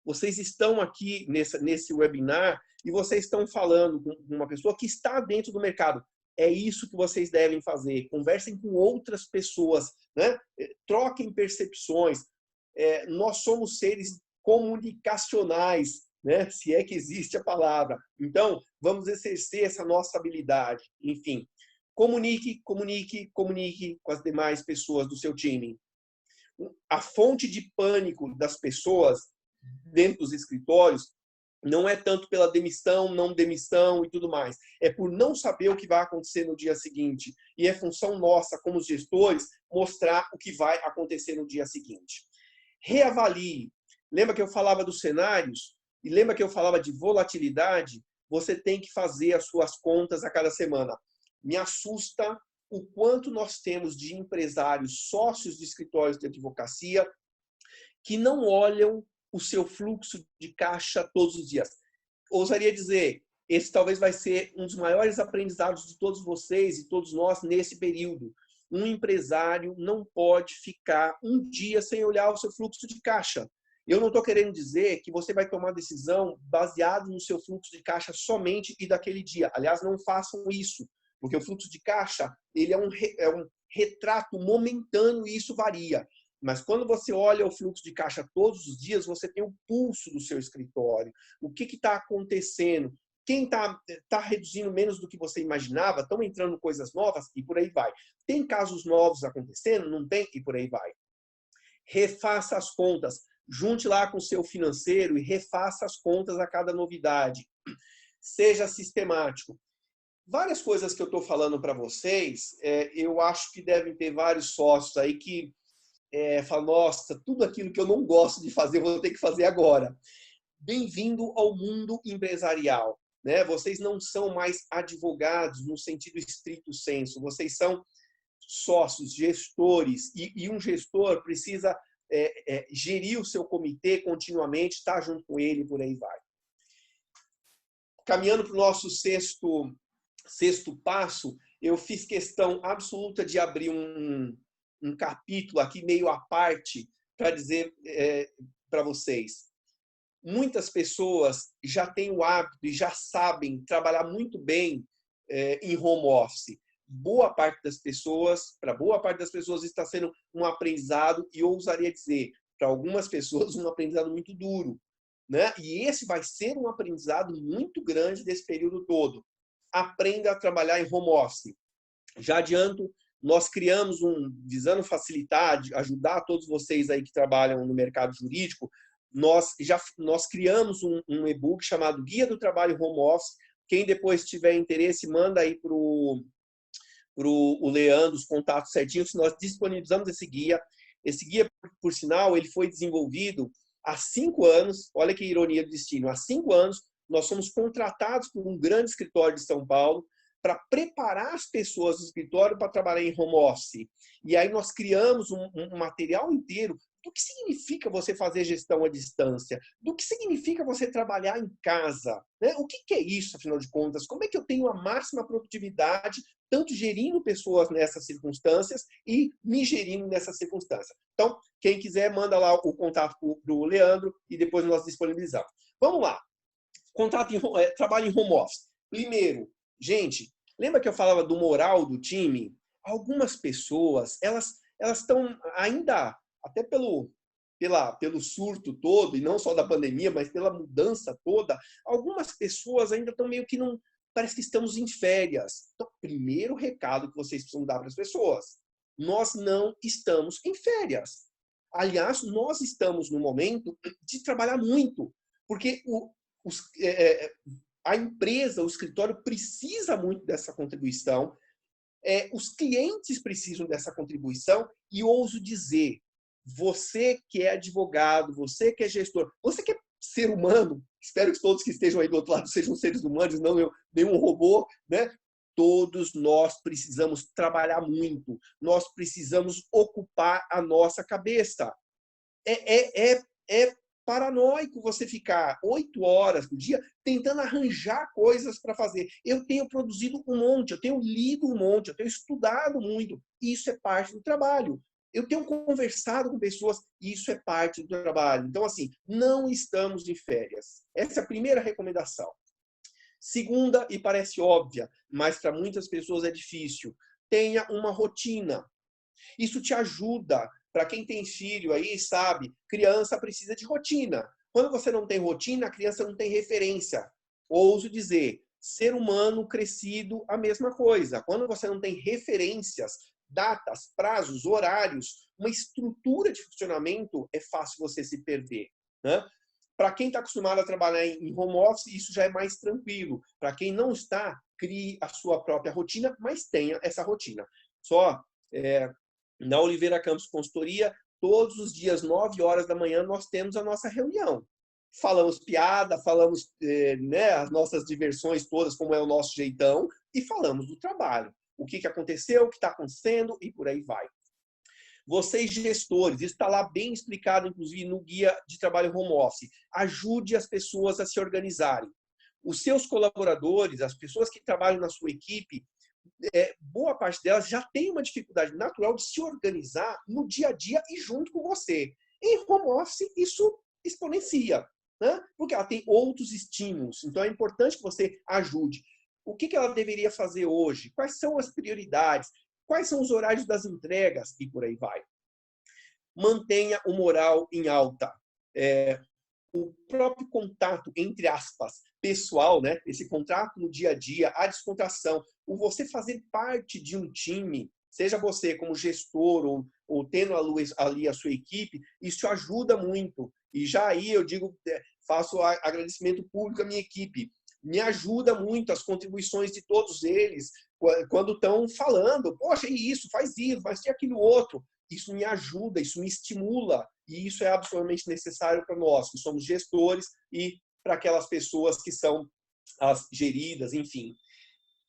[SPEAKER 1] Vocês estão aqui nesse webinar e vocês estão falando com uma pessoa que está dentro do mercado. É isso que vocês devem fazer. Conversem com outras pessoas, né? Troquem percepções. Nós somos seres comunicacionais, né? Se é que existe a palavra. Então, vamos exercer essa nossa habilidade. Enfim, comunique com as demais pessoas do seu time. A fonte de pânico das pessoas dentro dos escritórios não é tanto pela demissão, não demissão e tudo mais. É por não saber o que vai acontecer no dia seguinte. E é função nossa, como gestores, mostrar o que vai acontecer no dia seguinte. Reavalie. Lembra que eu falava dos cenários? E lembra que eu falava de volatilidade? Você tem que fazer as suas contas a cada semana. Me assusta o quanto nós temos de empresários, sócios de escritórios de advocacia, que não olham o seu fluxo de caixa todos os dias. Ousaria dizer, esse talvez vai ser um dos maiores aprendizados de todos vocês e todos nós nesse período. Um empresário não pode ficar um dia sem olhar o seu fluxo de caixa. Eu não estou querendo dizer que você vai tomar decisão baseado no seu fluxo de caixa somente e daquele dia. Aliás, não façam isso, porque o fluxo de caixa ele é um retrato momentâneo e isso varia. Mas quando você olha o fluxo de caixa todos os dias, você tem o pulso do seu escritório. O que está acontecendo? Quem está reduzindo menos do que você imaginava? Estão entrando coisas novas? E por aí vai. Tem casos novos acontecendo? Não tem? E por aí vai. Refaça as contas. Junte lá com o seu financeiro e refaça as contas a cada novidade. Seja sistemático. Várias coisas que eu estou falando para vocês, eu acho que devem ter vários sócios aí que falam, nossa, tudo aquilo que eu não gosto de fazer, eu vou ter que fazer agora. bem-vindo ao mundo empresarial. Né? Vocês não são mais advogados no sentido estrito sensu, vocês são sócios, gestores, e um gestor precisa gerir o seu comitê continuamente, estar junto com ele, por aí vai. Caminhando para o nosso sexto passo, eu fiz questão absoluta de abrir um capítulo aqui meio à parte para dizer para vocês. Muitas pessoas já têm o hábito e já sabem trabalhar muito bem em home office. Para boa parte das pessoas está sendo um aprendizado, e eu ousaria dizer, para algumas pessoas, um aprendizado muito duro. Né? E esse vai ser um aprendizado muito grande desse período todo. Aprenda a trabalhar em home office. Já adianto, nós criamos visando facilitar, ajudar todos vocês aí que trabalham no mercado jurídico, nós criamos um e-book chamado Guia do Trabalho Home Office. Quem depois tiver interesse, manda aí para o Leandro os contatos certinhos. Nós disponibilizamos esse guia. Esse guia, por sinal, ele foi desenvolvido há 5 anos. Olha que ironia do destino. Há 5 anos, nós somos contratados por um grande escritório de São Paulo para preparar as pessoas do escritório para trabalhar em home office. E aí nós criamos um material inteiro do que significa você fazer gestão à distância, do que significa você trabalhar em casa. Né? O que é isso, afinal de contas? Como é que eu tenho a máxima produtividade, tanto gerindo pessoas nessas circunstâncias e me gerindo nessas circunstâncias? Então, quem quiser, manda lá o contato para o Leandro e depois nós disponibilizamos. Vamos lá. Trabalho em home office. Primeiro, gente, lembra que eu falava do moral do time? Algumas pessoas, elas estão ainda, até pelo surto todo, e não só da pandemia, mas pela mudança toda, algumas pessoas ainda estão meio que não... Parece que estamos em férias. Então, primeiro recado que vocês precisam dar para as pessoas. Nós não estamos em férias. Aliás, nós estamos no momento de trabalhar muito, porque a empresa, o escritório precisa muito dessa contribuição, os clientes precisam dessa contribuição, e ouso dizer, você que é advogado, você que é gestor, você que é ser humano, espero que todos que estejam aí do outro lado sejam seres humanos, não nenhum robô, né? Todos nós precisamos trabalhar muito, nós precisamos ocupar a nossa cabeça. É paranoico você ficar 8 horas por dia tentando arranjar coisas para fazer. Eu tenho produzido um monte, eu tenho lido um monte, eu tenho estudado muito. Isso é parte do trabalho. Eu tenho conversado com pessoas, isso é parte do trabalho. Então, assim, não estamos de férias. Essa é a primeira recomendação. Segunda, e parece óbvia, mas para muitas pessoas é difícil, tenha uma rotina. Isso te ajuda. Para quem tem filho aí, sabe, criança precisa de rotina. Quando você não tem rotina, a criança não tem referência. Ouso dizer, ser humano crescido, a mesma coisa. Quando você não tem referências, datas, prazos, horários, uma estrutura de funcionamento, é fácil você se perder. Né? Para quem está acostumado a trabalhar em home office, isso já é mais tranquilo. Para quem não está, crie a sua própria rotina, mas tenha essa rotina. Na Oliveira Campos Consultoria, todos os dias, 9 horas da manhã, nós temos a nossa reunião. Falamos piada, falamos as nossas diversões todas, como é o nosso jeitão, e falamos do trabalho. O que aconteceu, o que está acontecendo, e por aí vai. Vocês, gestores, isso está lá bem explicado, inclusive, no Guia de Trabalho Home Office. Ajude as pessoas a se organizarem. Os seus colaboradores, as pessoas que trabalham na sua equipe, boa parte delas já tem uma dificuldade natural de se organizar no dia a dia e junto com você. Em home office, isso exponencia, né? Porque ela tem outros estímulos. Então, é importante que você ajude. O que ela deveria fazer hoje? Quais são as prioridades? Quais são os horários das entregas? E por aí vai. Mantenha o moral em alta. O próprio contato, entre aspas, pessoal, né? Esse contato no dia a dia, a descontração, o você fazer parte de um time, seja você como gestor ou tendo ali a sua equipe, isso ajuda muito. E já aí eu digo, faço agradecimento público à minha equipe. Me ajuda muito as contribuições de todos eles, quando estão falando, poxa, isso, faz aquilo outro. Isso me ajuda, isso me estimula. E isso é absolutamente necessário para nós, que somos gestores, e para aquelas pessoas que são as geridas, enfim.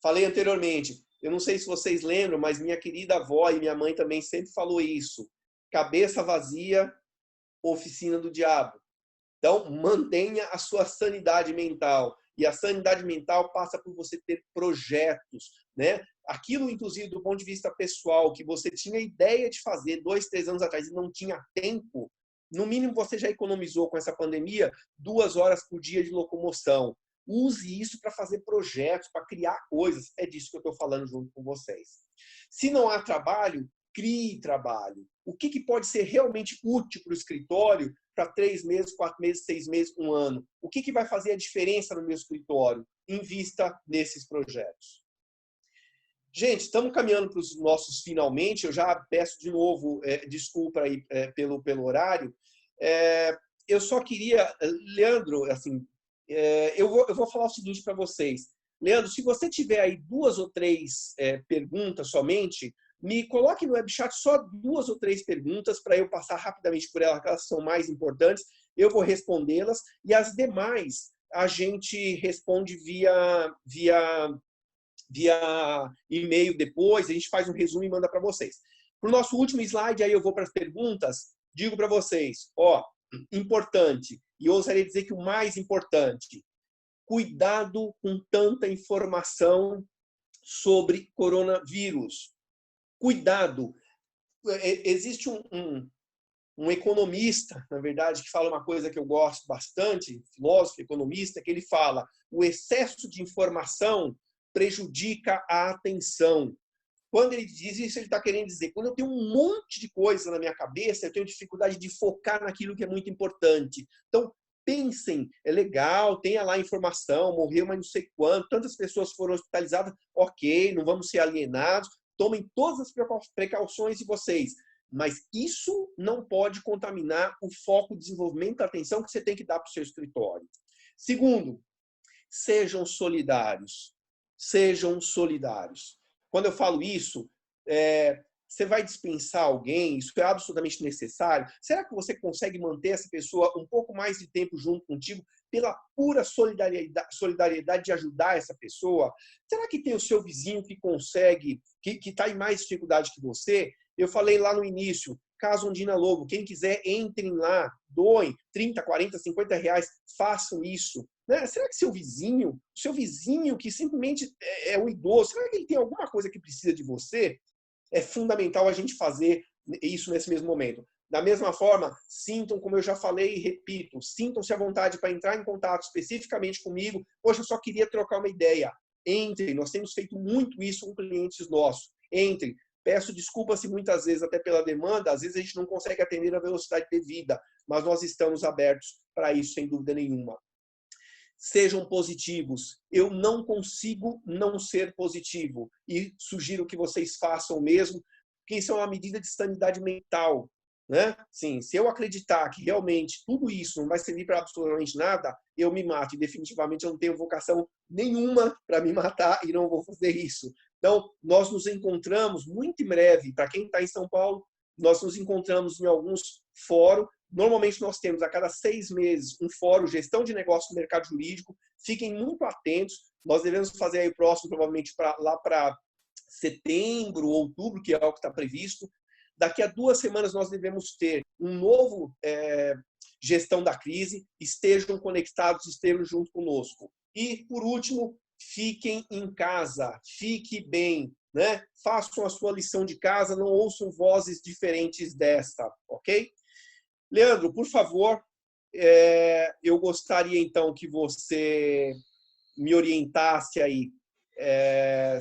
[SPEAKER 1] Falei anteriormente, eu não sei se vocês lembram, mas minha querida avó e minha mãe também sempre falou isso. Cabeça vazia, oficina do diabo. Então, mantenha a sua sanidade mental. E a sanidade mental passa por você ter projetos, né? Aquilo, inclusive, do ponto de vista pessoal, que você tinha ideia de fazer 2, 3 anos atrás e não tinha tempo, no mínimo você já economizou com essa pandemia 2 horas por dia de locomoção. Use isso para fazer projetos, para criar coisas. É disso que eu estou falando junto com vocês. Se não há trabalho, crie trabalho. O que pode ser realmente útil para o escritório para 3 meses, 4 meses, 6 meses, 1 ano? O que vai fazer a diferença no meu escritório? Invista nesses projetos. Gente, estamos caminhando para os nossos finalmente. Eu já peço de novo desculpa aí pelo horário. Eu só queria, Leandro, assim, eu vou falar o seguinte para vocês. Leandro, se você tiver aí 2 ou 3 perguntas somente, me coloque no webchat só 2 ou 3 perguntas para eu passar rapidamente por elas, que elas são mais importantes. Eu vou respondê-las e as demais a gente responde via e-mail depois. A gente faz um resumo e manda para vocês. Para o nosso último slide, aí eu vou para as perguntas. Digo para vocês, importante, e eu ousaria dizer que o mais importante, cuidado com tanta informação sobre coronavírus. Cuidado. Existe um economista, na verdade, que fala uma coisa que eu gosto bastante, filósofo, economista, que ele fala: o excesso de informação prejudica a atenção. Quando ele diz isso, ele está querendo dizer, quando eu tenho um monte de coisa na minha cabeça, eu tenho dificuldade de focar naquilo que é muito importante. Então, pensem, é legal, tenha lá informação, morreu mas não sei quanto, tantas pessoas foram hospitalizadas, ok, não vamos ser alienados, tomem todas as precauções de vocês, mas isso não pode contaminar o foco, o desenvolvimento da atenção que você tem que dar para o seu escritório. Segundo, sejam solidários. Sejam solidários. Quando eu falo isso, você vai dispensar alguém, isso é absolutamente necessário? Será que você consegue manter essa pessoa um pouco mais de tempo junto contigo pela pura solidariedade de ajudar essa pessoa? Será que tem o seu vizinho que consegue, que está em mais dificuldade que você? Eu falei lá no início, Casa Ondina Lobo, quem quiser, entrem lá, doem 30, 40, 50 reais, façam isso. Né? Será que seu vizinho que simplesmente é um idoso, será que ele tem alguma coisa que precisa de você? É fundamental a gente fazer isso nesse mesmo momento. Da mesma forma, sintam, como eu já falei e repito, sintam-se à vontade para entrar em contato especificamente comigo. Hoje eu só queria trocar uma ideia. Entre, nós temos feito muito isso com clientes nossos. Entre. Peço desculpas se muitas vezes, até pela demanda, às vezes a gente não consegue atender na velocidade devida, mas nós estamos abertos para isso, sem dúvida nenhuma. Sejam positivos. Eu não consigo não ser positivo. E sugiro que vocês façam o mesmo, porque isso é uma medida de sanidade mental. Né? Sim, se eu acreditar que realmente tudo isso não vai servir para absolutamente nada, eu me mato. E definitivamente eu não tenho vocação nenhuma para me matar e não vou fazer isso. Então, nós nos encontramos muito em breve, para quem está em São Paulo, nós nos encontramos em alguns fóruns. Normalmente nós temos a cada 6 meses um fórum gestão de negócios no mercado jurídico. Fiquem muito atentos. Nós devemos fazer aí o próximo, provavelmente lá para setembro, outubro, que é o que está previsto. Daqui a 2 semanas nós devemos ter um novo gestão da crise. Estejam conectados, estejam junto conosco. E, por último, fiquem em casa, fique bem, né? Façam a sua lição de casa, não ouçam vozes diferentes desta, ok? Leandro, por favor, eu gostaria então que você me orientasse aí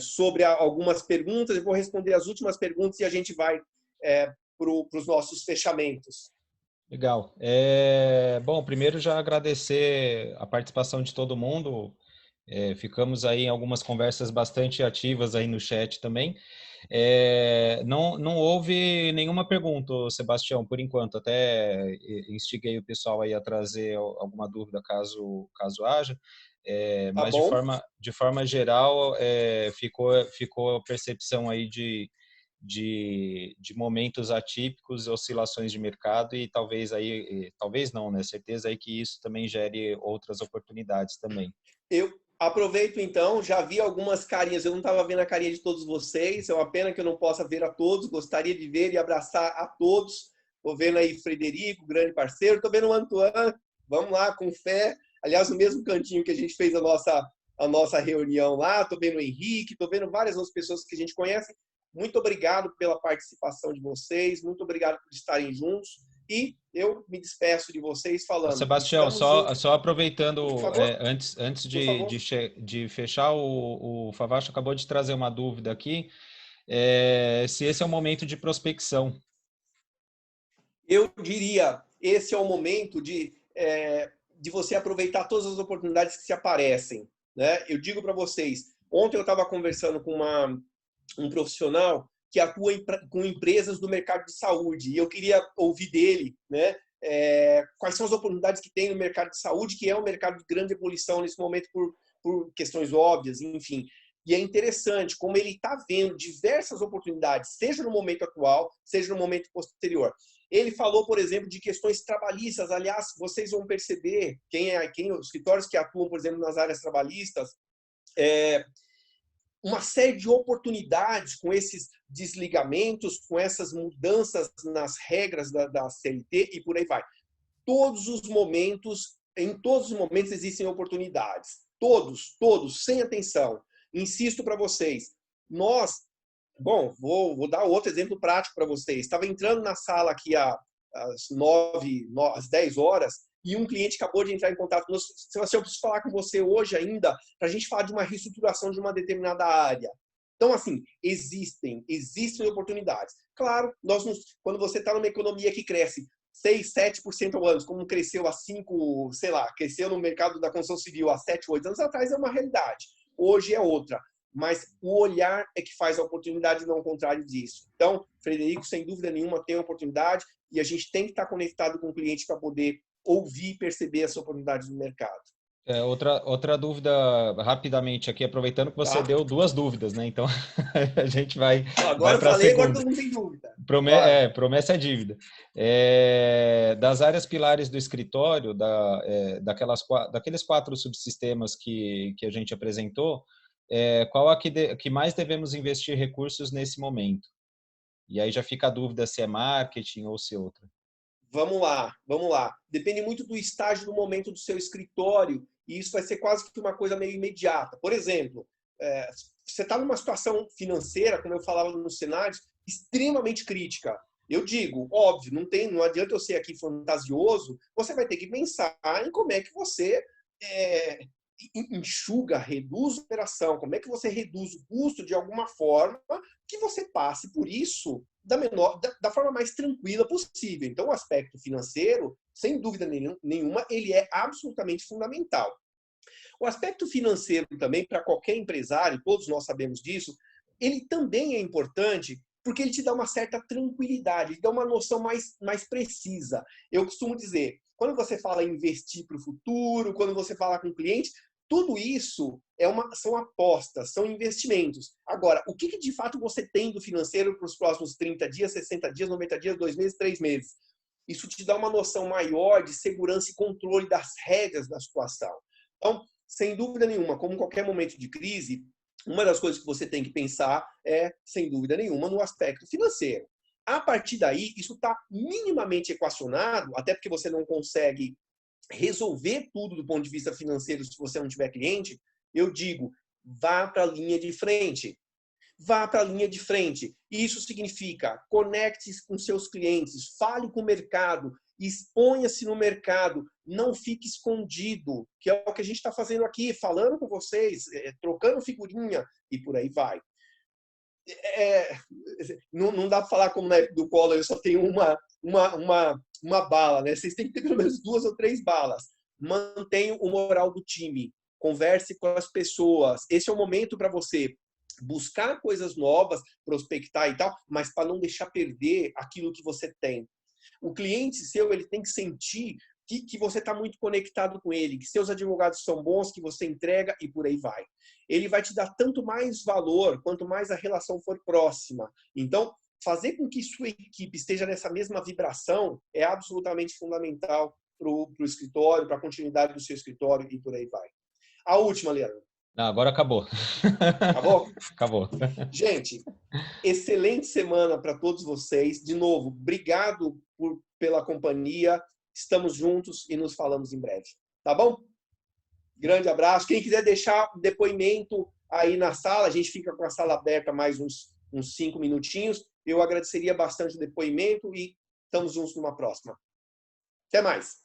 [SPEAKER 1] sobre algumas perguntas. Eu vou responder as últimas perguntas e a gente vai para os nossos fechamentos.
[SPEAKER 2] Legal. Bom, primeiro já agradecer a participação de todo mundo. Ficamos aí em algumas conversas bastante ativas aí no chat também. Não houve nenhuma pergunta, Sebastião, por enquanto. Até instiguei o pessoal aí a trazer alguma dúvida caso haja.
[SPEAKER 1] Tá
[SPEAKER 2] Mas
[SPEAKER 1] bom?
[SPEAKER 2] de forma geral, ficou a percepção aí de momentos atípicos, oscilações de mercado e talvez não, né? Certeza aí que isso também gere outras oportunidades também.
[SPEAKER 1] Eu aproveito então, já vi algumas carinhas, eu não estava vendo a carinha de todos vocês, é uma pena que eu não possa ver a todos, gostaria de ver e abraçar a todos. Estou vendo aí Frederico, grande parceiro, estou vendo o Antoine, vamos lá, com fé. Aliás, no mesmo cantinho que a gente fez a nossa reunião lá, estou vendo o Henrique, estou vendo várias outras pessoas que a gente conhece. Muito obrigado pela participação de vocês, muito obrigado por estarem juntos. E eu me despeço de vocês falando,
[SPEAKER 2] Sebastião,
[SPEAKER 1] estamos juntos.
[SPEAKER 2] só aproveitando,
[SPEAKER 1] Por favor,
[SPEAKER 2] antes
[SPEAKER 1] por favor.
[SPEAKER 2] de fechar, o Favacho acabou de trazer uma dúvida aqui, se esse é o momento de prospecção.
[SPEAKER 1] Eu diria, esse é o momento de você aproveitar todas as oportunidades que se aparecem. Né? Eu digo para vocês, ontem eu estava conversando com um profissional que atua com empresas do mercado de saúde, e eu queria ouvir dele, né, quais são as oportunidades que tem no mercado de saúde, que é um mercado de grande ebulição nesse momento por questões óbvias, enfim. E é interessante como ele está vendo diversas oportunidades, seja no momento atual, seja no momento posterior. Ele falou, por exemplo, de questões trabalhistas. Aliás, vocês vão perceber, os escritórios que atuam, por exemplo, nas áreas trabalhistas, uma série de oportunidades com esses desligamentos, com essas mudanças nas regras da CLT e por aí vai. Em todos os momentos existem oportunidades. Todos, sem atenção. Insisto para vocês, vou dar outro exemplo prático para vocês. Estava entrando na sala aqui às 10 horas e um cliente acabou de entrar em contato conosco. Eu preciso falar com você hoje ainda para a gente falar de uma reestruturação de uma determinada área. Então, assim, existem oportunidades. Claro, quando você está numa economia que cresce 6, 7% ao ano, como cresceu há 5, sei lá, cresceu no mercado da construção civil há 7, 8 anos atrás, é uma realidade. Hoje é outra. Mas o olhar é que faz a oportunidade e não o contrário disso. Então, Frederico, sem dúvida nenhuma, tem oportunidade e a gente tem que estar conectado com o cliente para poder ouvir e perceber essa oportunidade no mercado.
[SPEAKER 2] Outra dúvida, rapidamente aqui, aproveitando que você
[SPEAKER 1] Tá?
[SPEAKER 2] deu duas dúvidas, né? Então, a gente vai
[SPEAKER 1] Agora eu
[SPEAKER 2] para a
[SPEAKER 1] falei, agora
[SPEAKER 2] segunda.
[SPEAKER 1] todo mundo tem dúvida.
[SPEAKER 2] Promessa é dívida. Das áreas pilares do escritório, daqueles 4 subsistemas que a gente apresentou, qual a que mais devemos investir recursos nesse momento? E aí já fica a dúvida se é marketing ou se é outra.
[SPEAKER 1] Vamos lá. Depende muito do estágio do momento do seu escritório e isso vai ser quase que uma coisa meio imediata. Por exemplo, você está numa situação financeira, como eu falava nos cenários, extremamente crítica. Eu digo, óbvio, não adianta eu ser aqui fantasioso, você vai ter que pensar em como é que você enxuga, reduz a operação, como é que você reduz o custo de alguma forma que você passe por isso da forma mais tranquila possível. Então, o aspecto financeiro, sem dúvida nenhuma, ele é absolutamente fundamental. O aspecto financeiro também, para qualquer empresário, todos nós sabemos disso, ele também é importante porque ele te dá uma certa tranquilidade, ele dá uma noção mais precisa. Eu costumo dizer, quando você fala em investir para o futuro, quando você fala com o cliente, tudo isso são apostas, são investimentos. Agora, o que de fato você tem do financeiro para os próximos 30 dias, 60 dias, 90 dias, 2 meses, 3 meses? Isso te dá uma noção maior de segurança e controle das regras da situação. Então, sem dúvida nenhuma, como em qualquer momento de crise, uma das coisas que você tem que pensar sem dúvida nenhuma, no aspecto financeiro. A partir daí, isso está minimamente equacionado, até porque você não consegue resolver tudo do ponto de vista financeiro se você não tiver cliente. Eu digo, vá para a linha de frente. Vá para a linha de frente. Isso significa conecte-se com seus clientes, fale com o mercado, exponha-se no mercado, não fique escondido, que é o que a gente está fazendo aqui, falando com vocês, trocando figurinha e por aí vai. Não dá para falar como na época do Collor, eu só tenho uma bala, né? Vocês têm que ter pelo menos 2 ou 3 balas. Mantenha o moral do time, converse com as pessoas. Esse é o momento para você buscar coisas novas, prospectar e tal, mas para não deixar perder aquilo que você tem. O cliente seu, ele tem que sentir que você está muito conectado com ele, que seus advogados são bons, que você entrega e por aí vai. Ele vai te dar tanto mais valor quanto mais a relação for próxima. Então, fazer com que sua equipe esteja nessa mesma vibração é absolutamente fundamental para o escritório, para a continuidade do seu escritório e por aí vai. A última, Leandro.
[SPEAKER 2] Não, agora acabou.
[SPEAKER 1] Acabou?
[SPEAKER 2] Acabou.
[SPEAKER 1] Gente, excelente semana para todos vocês. De novo, obrigado pela companhia. Estamos juntos e nos falamos em breve. Tá bom? Grande abraço. Quem quiser deixar depoimento aí na sala, a gente fica com a sala aberta mais uns 5 minutinhos. Eu agradeceria bastante o depoimento e estamos juntos numa próxima. Até mais.